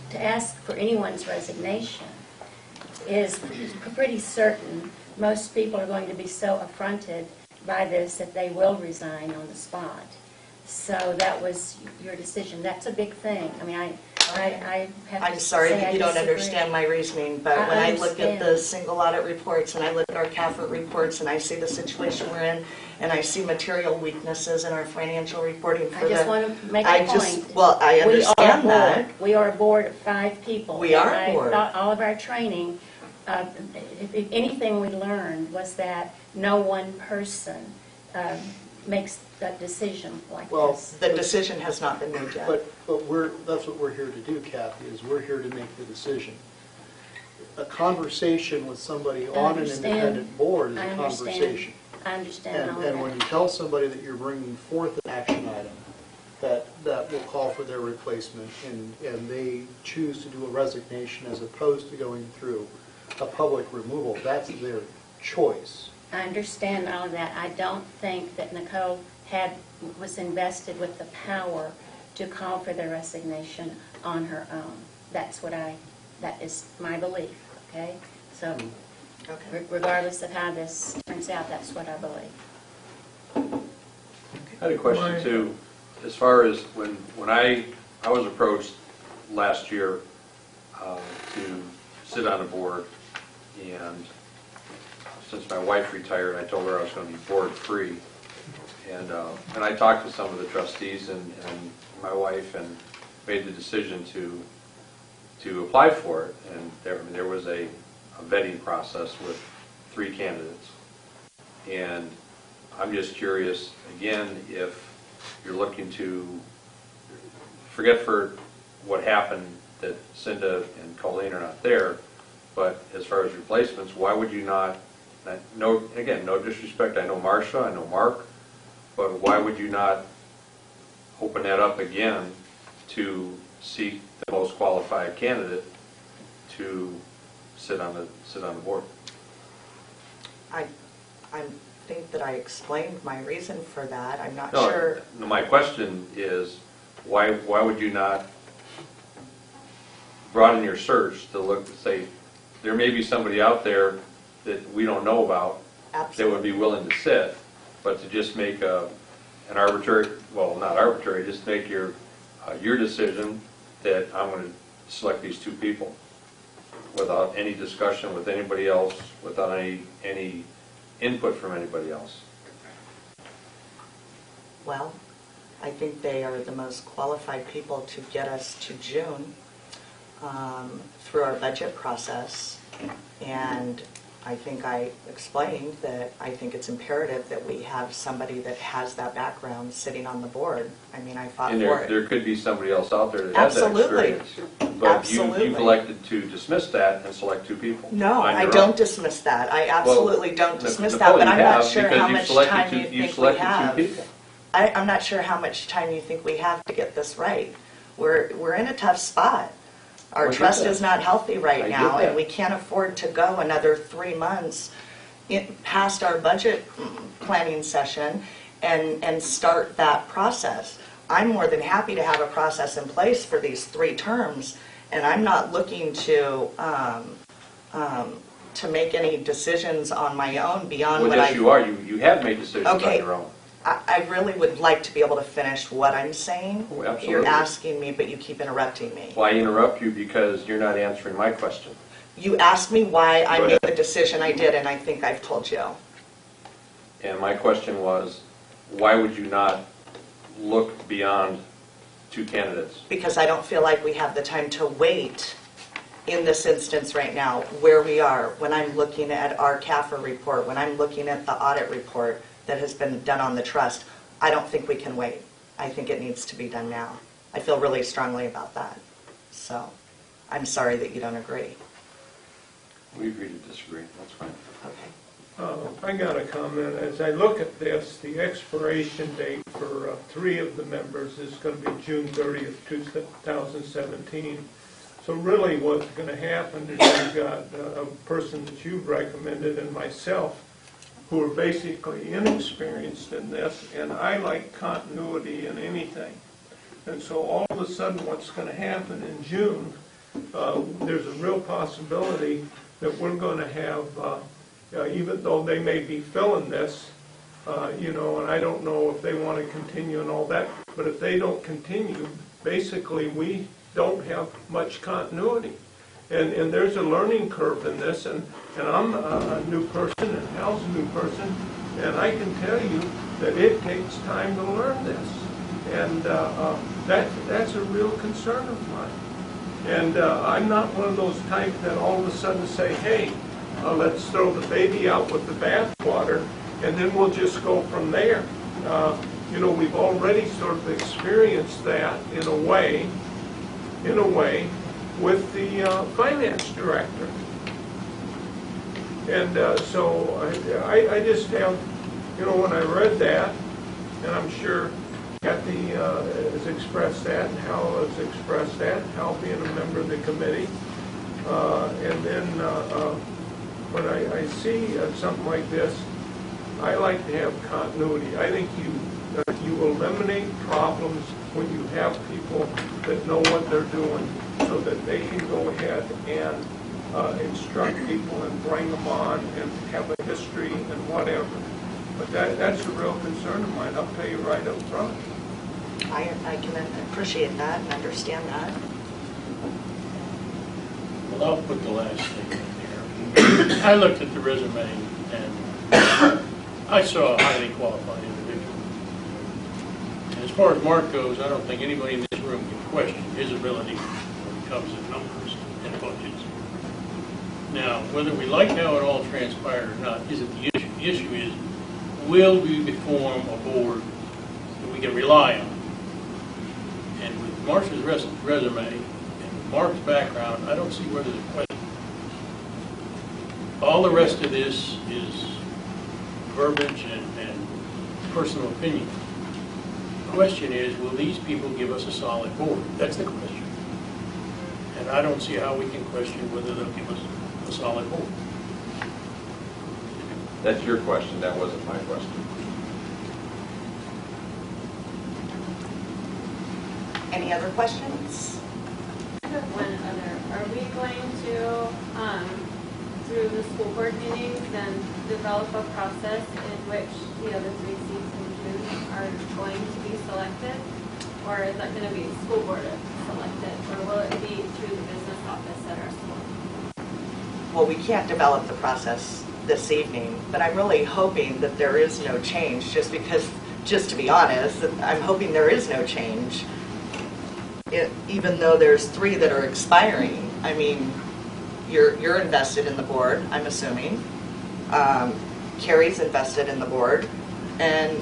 to ask for anyone's resignation is pretty certain. Most people are going to be so affronted by this that they will resign on the spot. So that was your decision. That's a big thing. I mean, I have to I'm sorry say that you don't disagree. understand my reasoning, but when I look at the single audit reports and I look at our CAFRT reports and I see the situation we're in and I see material weaknesses in our financial reporting for I just want to make a point. Well, I understand that. We are a board of 5 people. We are and a board. I thought all of our training, if anything we learned was that no one person makes that decision like this. The decision has not been made yet. But that's what we're here to do, Kathy, is we're here to make the decision. A conversation with somebody on an independent board is a conversation. I understand all And that. when you tell somebody that you're bringing forth an action item that will call for their replacement and they choose to do a resignation as opposed to going through a public removal, that's their choice. I understand all of that. I don't think that Nicole was invested with the power to call for their resignation on her own. That is my belief, okay? So regardless of how this turns out, that's what I believe. I had a question too, as far as when I was approached last year to sit on a board, and since my wife retired, I told her I was going to be board free. And I talked to some of the trustees and my wife and made the decision to apply for it. And there was a vetting process with 3 candidates. And I'm just curious, again, if you're looking to forget for what happened that Cinda and Colleen are not there, but as far as replacements, why would you not, no, again, no disrespect, I know Marcia, I know Mark, but why would you not open that up again to seek the most qualified candidate to sit on the board? I think that I explained my reason for that. I'm not No, sure. no, my question is, why would you not broaden your search to look to say, there may be somebody out there that we don't know about that would be willing to sit, but to just make an arbitrary, well, not arbitrary, just make your decision that I'm going to select these two people without any discussion with anybody else, without any input from anybody else. Well, I think they are the most qualified people to get us to June through our budget process. And I think I explained that I think it's imperative that we have somebody that has that background sitting on the board. I mean, I fought And for it. there could be somebody else out there that has that experience. But Absolutely. you've elected to dismiss that and select two people. No, I don't dismiss that. I absolutely don't dismiss that, Nicole, but you I'm not have, sure because how you've much selected time two- you you've think we selected two have. people. I'm not sure how much time you think we have to get this right. We're in a tough spot. Our I get trust that. is not healthy I right get now, that. and we can't afford to go another 3 months past our budget planning session and start that process. I'm more than happy to have a process in place for these 3 terms, and I'm not looking to make any decisions on my own beyond Well, what yes, you are. You have made decisions on Okay. your own. I really would like to be able to finish what I'm saying. Oh, absolutely. You're asking me, but you keep interrupting me. Well, I interrupt you because you're not answering my question. You asked me why I Go made ahead. the decision I did, and I think I've told you. And my question was, why would you not look beyond 2 candidates? Because I don't feel like we have the time to wait in this instance right now, where we are, when I'm looking at our CAFR report, when I'm looking at the audit report that has been done on the trust. I don't think we can wait. I think it needs to be done now. I feel really strongly about that. So I'm sorry that you don't agree. We agree to disagree. That's fine. Okay. I got a comment. As I look at this, the expiration date for 3 of the members is going to be June 30th, 2017. So really what's going to happen is you've got a person that you've recommended and myself who are basically inexperienced in this, and I like continuity in anything. And so all of a sudden what's going to happen in June, there's a real possibility that we're going to have, even though they may be filling this, and I don't know if they want to continue and all that, but if they don't continue, basically we don't have much continuity. And there's a learning curve in this, and I'm a new person, and Hal's a new person, and I can tell you that it takes time to learn this. And that's a real concern of mine. And I'm not one of those types that all of a sudden say, hey, let's throw the baby out with the bathwater, and then we'll just go from there. We've already sort of experienced that in a way, with the finance director. And so I just have, when I read that, and I'm sure Kathy has expressed that, and Hal has expressed that, Hal being a member of the committee, and then when I see something like this, I like to have continuity. I think you eliminate problems when you have people that know what they're doing, so that they can go ahead and instruct people and bring them on and have a history and whatever. But that's a real concern of mine, I'll tell you right up front. I can appreciate that and understand that. Well, I'll put the last thing in there. I looked at the resume and I saw a highly qualified individual. And as far as Mark goes, I don't think anybody in this room can question his ability when it comes to numbers and budgets. Now, whether we like how it all transpired or not isn't the issue. The issue is, will we form a board that we can rely on? And with Marsh's resume and Mark's background, I don't see where there's a question. All the rest of this is verbiage and personal opinion. The question is, will these people give us a solid board? That's the question. And I don't see how we can question whether they'll give us a solid board. That's your question, that wasn't my question. Any other questions? I have one other. Are we going to, through the school board meetings, then develop a process in which the other 3 seats in June are going to be selected? Or is that going to be school board selected? Or will it be through the business office at our school? Well, we can't develop the process this evening, but I'm really hoping that there is no change, just because, just to be honest, I'm hoping there is no change. Even though there's 3 that are expiring. I mean, you're invested in the board, I'm assuming. Carrie's invested in the board, and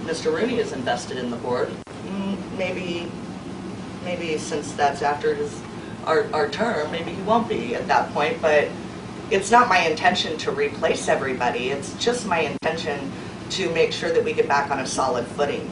Mr. Rooney is invested in the board. Maybe since that's after our term, maybe he won't be at that point, but it's not my intention to replace everybody. It's just my intention to make sure that we get back on a solid footing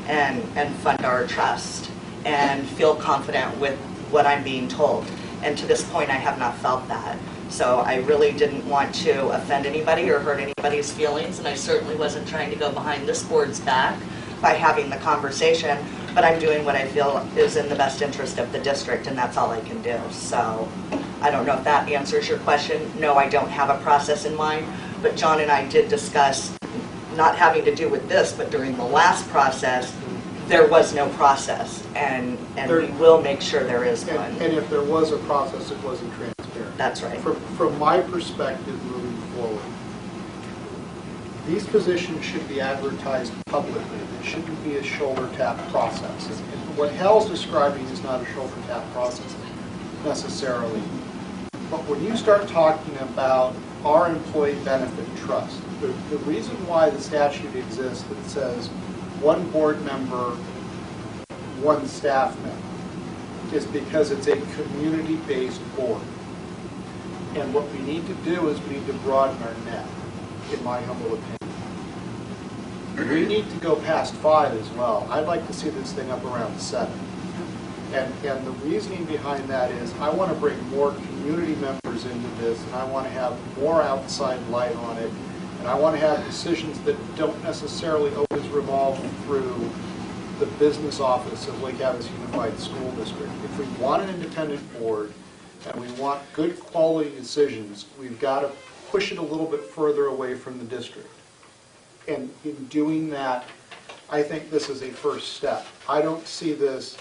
and fund our trust and feel confident with what I'm being told. And to this point, I have not felt that. So I really didn't want to offend anybody or hurt anybody's feelings, and I certainly wasn't trying to go behind this board's back by having the conversation, but I'm doing what I feel is in the best interest of the district, and that's all I can do. So I don't know if that answers your question. No, I don't have a process in mind, but John and I did discuss not having to do with this, but during the last process, there was no process, and we will make sure there is one. And if there was a process, it wasn't transparent. That's right. From my perspective moving forward, these positions should be advertised publicly. It shouldn't be a shoulder tap process. And what Hal's describing is not a shoulder tap process necessarily. But when you start talking about our employee benefit trust, the reason why the statute exists that says 1 board member, 1 staff member, is because it's a community-based board. And what we need to do is we need to broaden our net, in my humble opinion. We need to go past 5 as well. I'd like to see this thing up around 7. And the reasoning behind that is I want to bring more community members into this, and I want to have more outside light on it, and I want to have decisions that don't necessarily always revolve through the business office of Lake Havasu Unified School District. If we want an independent board and we want good quality decisions, we've got to push it a little bit further away from the district. And in doing that, I think this is a first step. I don't see this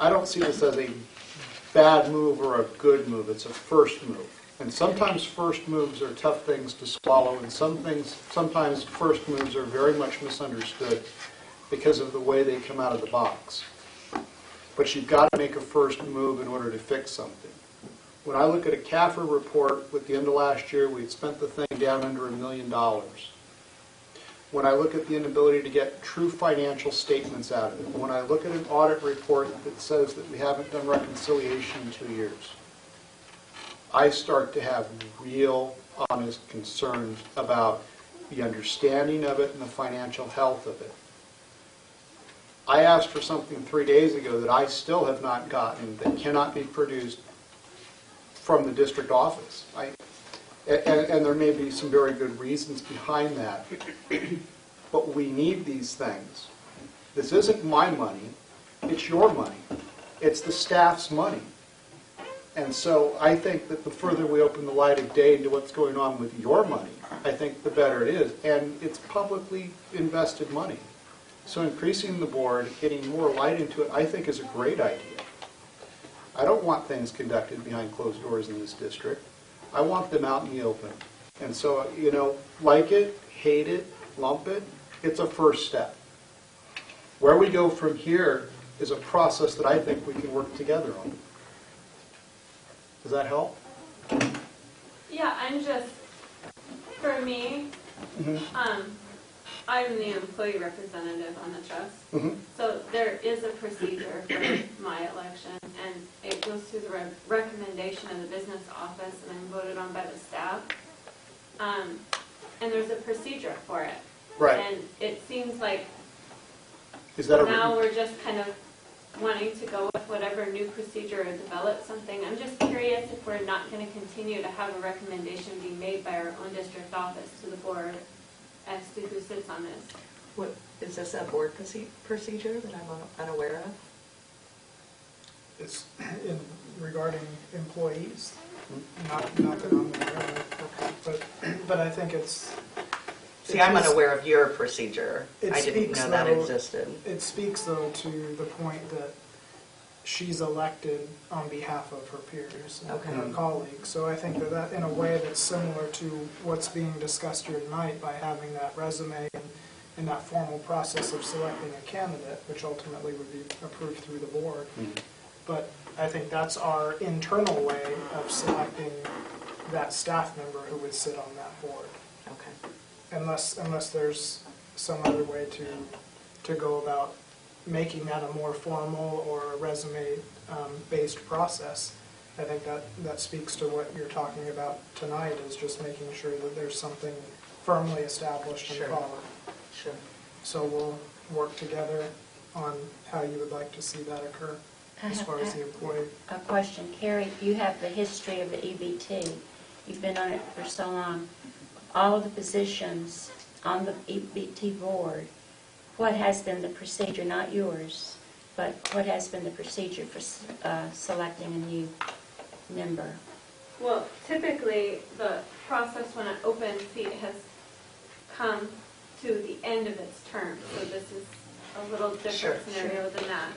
as a bad move or a good move. It's a first move. And sometimes first moves are tough things to swallow, and sometimes first moves are very much misunderstood because of the way they come out of the box. But you've got to make a first move in order to fix something. When I look at a CAFR report, with the end of last year, we'd spent the thing down under $1 million. When I look at the inability to get true financial statements out of it, when I look at an audit report that says that we haven't done reconciliation in 2 years, I start to have real, honest concerns about the understanding of it and the financial health of it. I asked for something 3 days ago that I still have not gotten, that cannot be produced from the district office. And there may be some very good reasons behind that. But we need these things. This isn't my money, it's your money. It's the staff's money. And so I think that the further we open the light of day into what's going on with your money, I think the better it is. And it's publicly invested money. So increasing the board, getting more light into it, I think is a great idea. I don't want things conducted behind closed doors in this district. I want them out in the open. And so, like it, hate it, lump it, it's a first step. Where we go from here is a process that I think we can work together on. Does that help? Yeah, I'm just, for me, I'm the employee representative on the trust. Mhm. So there is a procedure for my election, and it goes through the recommendation of the business office, and I'm voted on by the staff. And there's a procedure for it. Right. And it seems like Is that a now written? we're just kind of wanting to go with whatever new procedure or develop something. I'm just curious if we're not going to continue to have a recommendation be made by our own district office to the board as to who sits on this. What, is this a board procedure that I'm unaware of? It's regarding employees, not that I'm aware of. But I think it's... See, I'm unaware of your procedure. I didn't know that existed. It speaks, though, to the point that she's elected on behalf of her peers and her colleagues. So I think that in a way that's similar to what's being discussed here tonight by having that resume and that formal process of selecting a candidate, which ultimately would be approved through the board. But I think that's our internal way of selecting that staff member who would sit on that board. Okay. Unless there's some other way to go about making that a more formal or a resume-based process. I think that speaks to what you're talking about tonight, is just making sure that there's something firmly established and followed. Sure. So we'll work together on how you would like to see that occur as far as the employee. A question. Carrie, you have the history of the EBT. You've been on it for so long. All of the positions on the EBT board, what has been the procedure, not yours, but what has been the procedure for selecting a new member? Well, typically, the process when an open seat has come to the end of its term, so this is a little different scenario than that.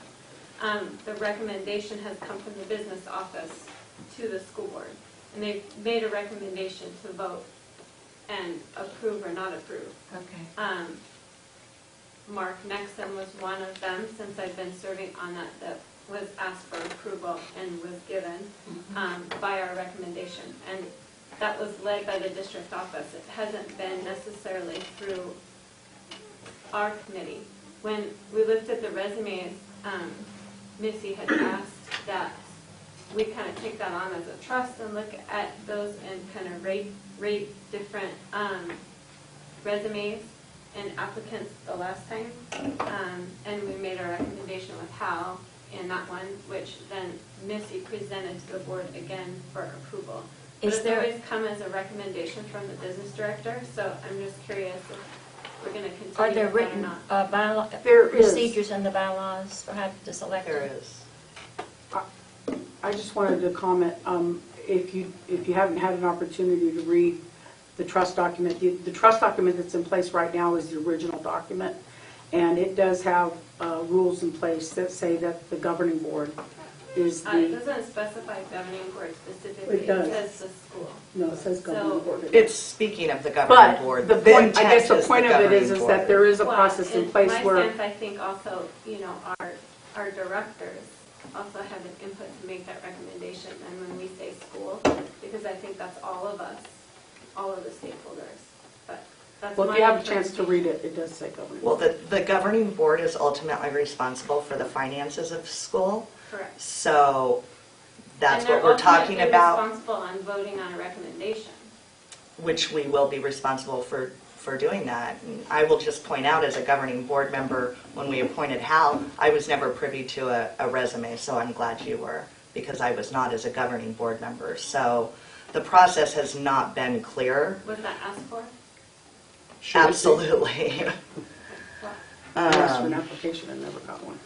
The recommendation has come from the business office to the school board, and they've made a recommendation to vote and approve or not approve. Okay. Mark Nexon was one of them, since I've been serving on that was asked for approval and was given by our recommendation. And that was led by the district office. It hasn't been necessarily through our committee. When we looked at the resumes, Missy had asked that we kind of take that on as a trust and look at those and kind of rate different resumes and applicants the last time. And we made a recommendation with Hal in that one, which then Missy presented to the board again for approval. But it's always come as a recommendation from the business director, so I'm just curious if we're going to continue Are there with that or written not. procedures in the bylaws for how to select? There is. I just wanted to comment, if you haven't had an opportunity to read the trust document, the trust document that's in place right now is the original document, and it does have rules in place that say that the governing board is the... It doesn't specify governing board specifically. It does. It says the school. No, it says governing board. It's speaking of the governing board. But the point, I guess the point of it is that there is a process in place where... My sense, I think also, our directors also have an input to make that recommendation, and when we say school, because I think that's all of us, all of the stakeholders. But that's well, if you have a chance to read it, it does say governing. Well, the governing board is ultimately responsible for the finances of school. Correct. So that's what we're talking about. And they're responsible on voting on a recommendation. Which we will be responsible for doing that. And I will just point out, as a governing board member, when we appointed Hal, I was never privy to a resume, so I'm glad you were, because I was not as a governing board member. So the process has not been clear. Was that asked for? Absolutely. I asked for an application and never got one.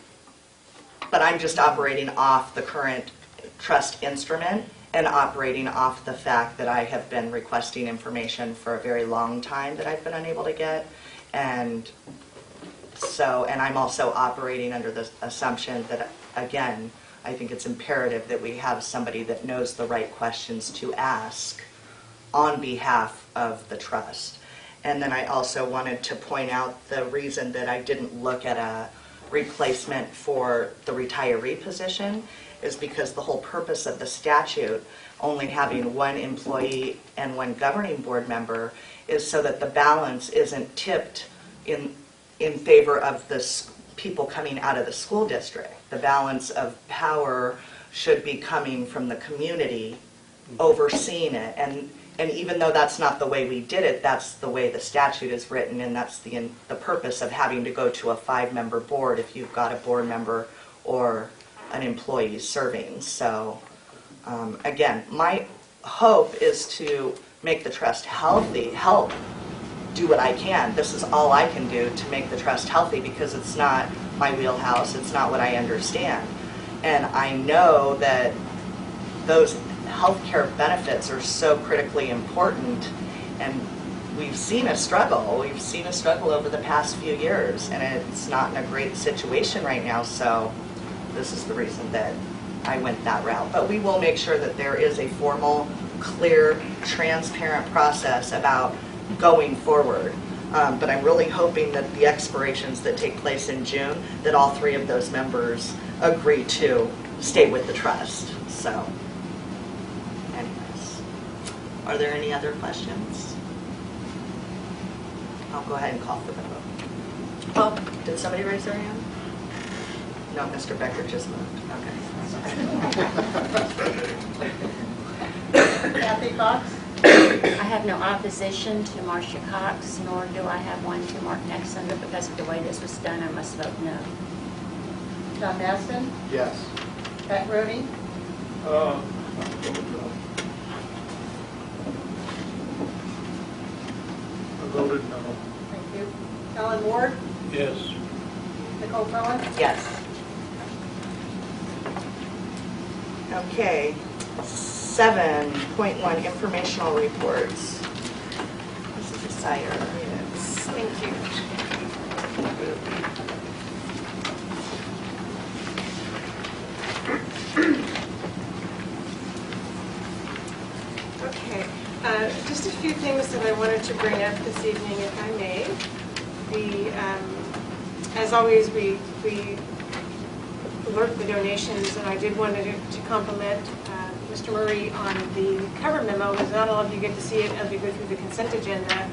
But I'm just operating off the current trust instrument and operating off the fact that I have been requesting information for a very long time that I've been unable to get. And I'm also operating under the assumption that, again, I think it's imperative that we have somebody that knows the right questions to ask on behalf of the trust. And then I also wanted to point out the reason that I didn't look at a replacement for the retiree position is because the whole purpose of the statute, only having one employee and one governing board member, is so that the balance isn't tipped in favor of people coming out of the school district. The balance of power should be coming from the community overseeing it. And even though that's not the way we did it, that's the way the statute is written, and that's the purpose of having to go to a 5-member board if you've got a board member or an employee serving. So again, my hope is to make the trust healthy, help do what I can. This is all I can do to make the trust healthy, because it's not my wheelhouse, it's not what I understand. And I know that those healthcare benefits are so critically important, and we've seen a struggle. We've seen a struggle over the past few years, and it's not in a great situation right now, so this is the reason that I went that route. But we will make sure that there is a formal, clear, transparent process about going forward. But I'm really hoping that the expirations that take place in June, that all 3 of those members agree to stay with the trust. So, anyways, are there any other questions? I'll go ahead and call for the vote. Oh, did somebody raise their hand? No, Mr. Becker just moved. Okay. Kathy Cox? I have no opposition to Marcia Cox, nor do I have one to Mark Nexon, but because of the way this was done, I must vote no. John Maston? Yes. Pat Rooney? I voted no. Thank you. Ellen Ward? Yes. Nicole Cohen? Yes. Okay. 7.1 informational reports. Mrs. Desire. Yes. Thank you. Okay, just a few things that I wanted to bring up this evening, if I may. As always, we alert the donations, and I did want to compliment Mr. Murray on the cover memo, because not all of you get to see it as we go through the consent agenda.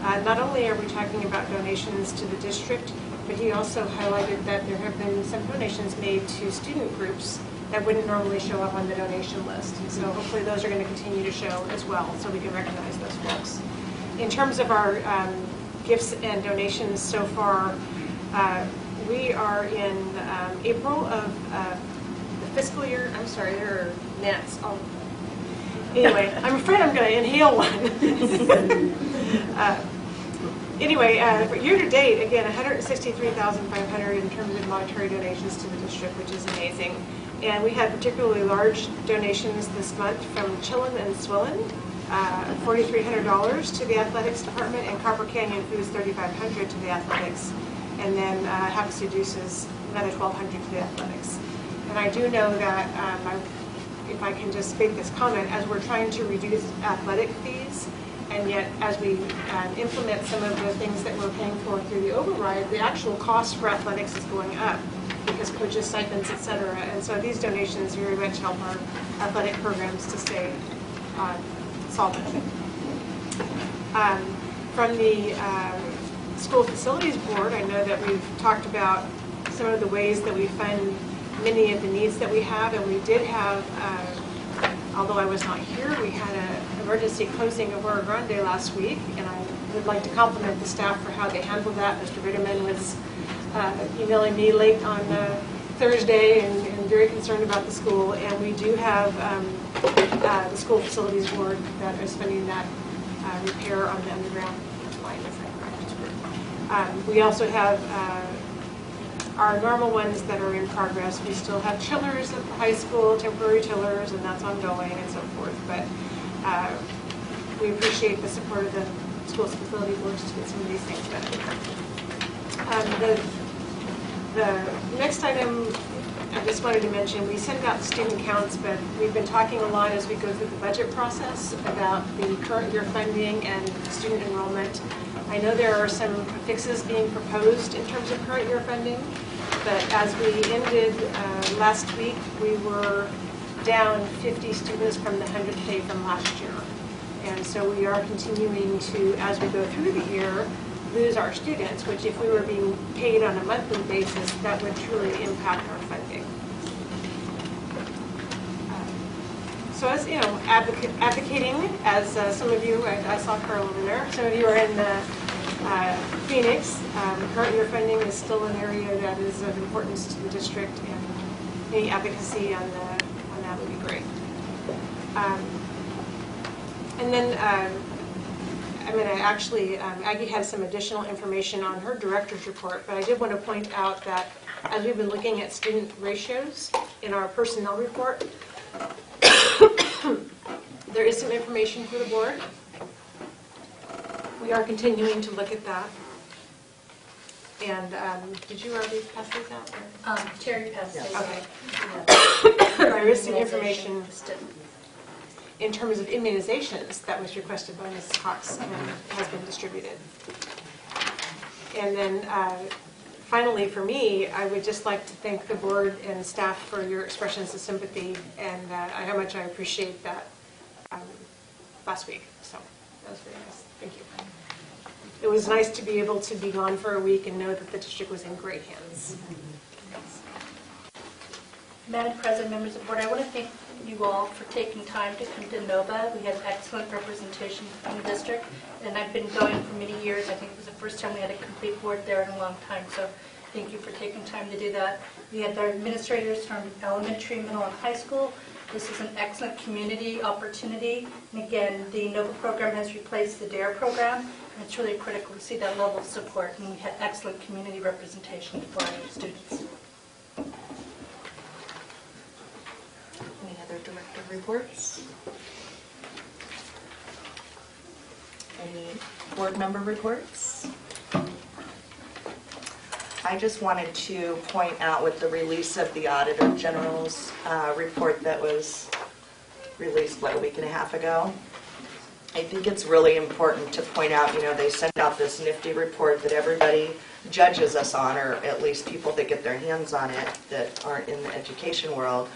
Not only are we talking about donations to the district, but he also highlighted that there have been some donations made to student groups that wouldn't normally show up on the donation list. And so hopefully those are going to continue to show as well, so we can recognize those folks. In terms of our gifts and donations so far, we are in April of the fiscal year. I'm sorry, there are gnats. Anyway, I'm afraid I'm going to inhale one. Anyway, for year to date, again, $163,500 in terms of monetary donations to the district, which is amazing. And we had particularly large donations this month from Chillin and Swillin, $4,300 to the athletics department, and Copper Canyon Foods $3,500 to the athletics, and then Havasu Deuces another $1,200 to the athletics. And I do know that, if I can just make this comment, as we're trying to reduce athletic fees, and yet as we implement some of the things that we're paying for through the override, the actual cost for athletics is going up, because coaches, stipends, et cetera. And so these donations very much help our athletic programs to stay solvent. From the School Facilities Board, I know that we've talked about some of the ways that we fund many of the needs that we have, and we did have, although I was not here, we had an emergency closing of Oro Grande last week, and I would like to compliment the staff for how they handled that. Mr. Bitterman was emailing me late on Thursday and very concerned about the school, and we do have the School Facilities Board that is funding that repair on the underground line, is that correct? We also have our normal ones that are in progress. We still have chillers at the high school, temporary chillers, and that's ongoing and so forth, but we appreciate the support of the School Facility Boards to get some of these things done. The next item I just wanted to mention, we send out student counts, but we've been talking a lot as we go through the budget process about the current year funding and student enrollment. I know there are some fixes being proposed in terms of current year funding, but as we ended last week, we were down 50 students from the 100K from last year. And so we are continuing to, as we go through the year, lose our students, which if we were being paid on a monthly basis, that would truly impact our funding. So as, you know, advocating, as some of you, I saw Carl over there, some of you are in Phoenix. Current year funding is still an area that is of importance to the district, and any advocacy on that would be great. And then I'm going to actually, Aggie has some additional information on her director's report, but I did want to point out that as we've been looking at student ratios in our personnel report, there is some information for the board. We are continuing to look at that. And did you already pass these out? Terry passed those out. Okay. There is some information in terms of immunizations that was requested by Mrs. Cox and has been distributed. And then finally, for me, I would just like to thank the board and staff for your expressions of sympathy and how much I appreciate that last week. So that was very nice. Thank you. It was nice to be able to be gone for a week and know that the district was in great hands. Madam President, members of the board, I want to thank you all for taking time to come to NOVA. We have excellent representation from the district, and I've been going for many years. I think it was the first time we had a complete board there in a long time, so thank you for taking time to do that. We had our administrators from elementary, middle, and high school. This is an excellent community opportunity, and again, the NOVA program has replaced the DARE program, and it's really critical to see that level of support, and we had excellent community representation for our students. Any other director reports? Any board member reports? I just wanted to point out with the release of the Auditor General's report that was released, a week and a half ago, I think it's really important to point out, they send out this nifty report that everybody judges us on, or at least people that get their hands on it that aren't in the education world,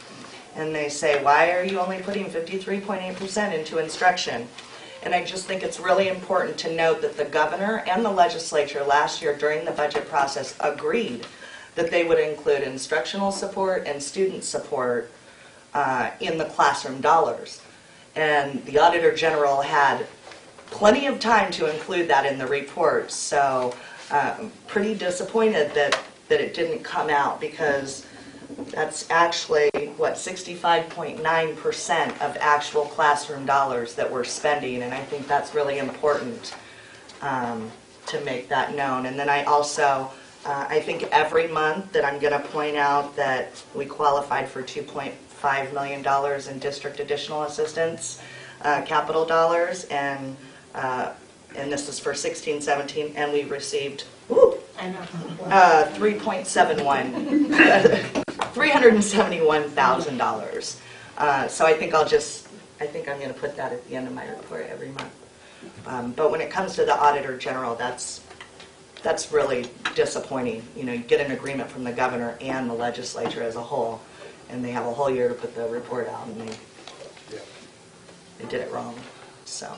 and they say, why are you only putting 53.8% into instruction? And I just think it's really important to note that the governor and the legislature last year during the budget process agreed that they would include instructional support and student support in the classroom dollars. And the Auditor General had plenty of time to include that in the report. So pretty disappointed that it didn't come out, because that's actually, 65.9% of actual classroom dollars that we're spending, and I think that's really important to make that known. And then I also, I think every month that I'm going to point out that we qualified for $2.5 million in district additional assistance, capital dollars, and this is for 16-17, and we received $371,000. So I think I'm going to put that at the end of my report every month. But when it comes to the Auditor General, that's really disappointing. You get an agreement from the governor and the legislature as a whole, and they have a whole year to put the report out, and they did it wrong. So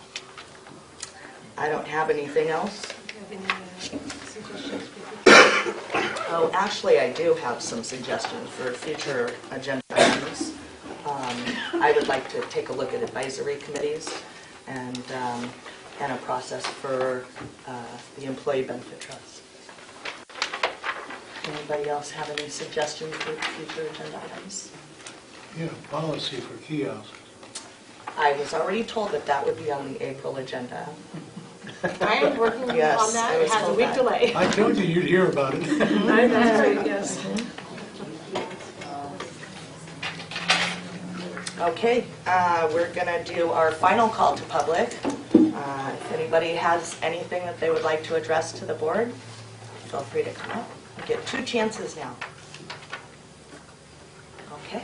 I don't have anything else. Oh, actually, I do have some suggestions for future agenda items. I would like to take a look at advisory committees and a process for the employee benefit trust. Anybody else have any suggestions for future agenda items? Yeah, policy for kiosks. I was already told that would be on the April agenda. I am working on that. It has a week delay. I told you you'd hear about it. That's right, yes. Okay, we're going to do our final call to public. If anybody has anything that they would like to address to the board, feel free to come up. You get 2 chances now. Okay.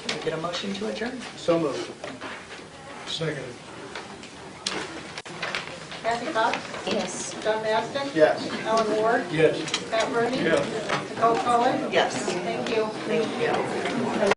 Can we get a motion to adjourn? So moved. Second. Kathy Cox? Yes. John Mastic? Yes. Alan Ward? Yes. Pat Rooney? Yes. Nicole Collins? Yes. Thank you. Thank you.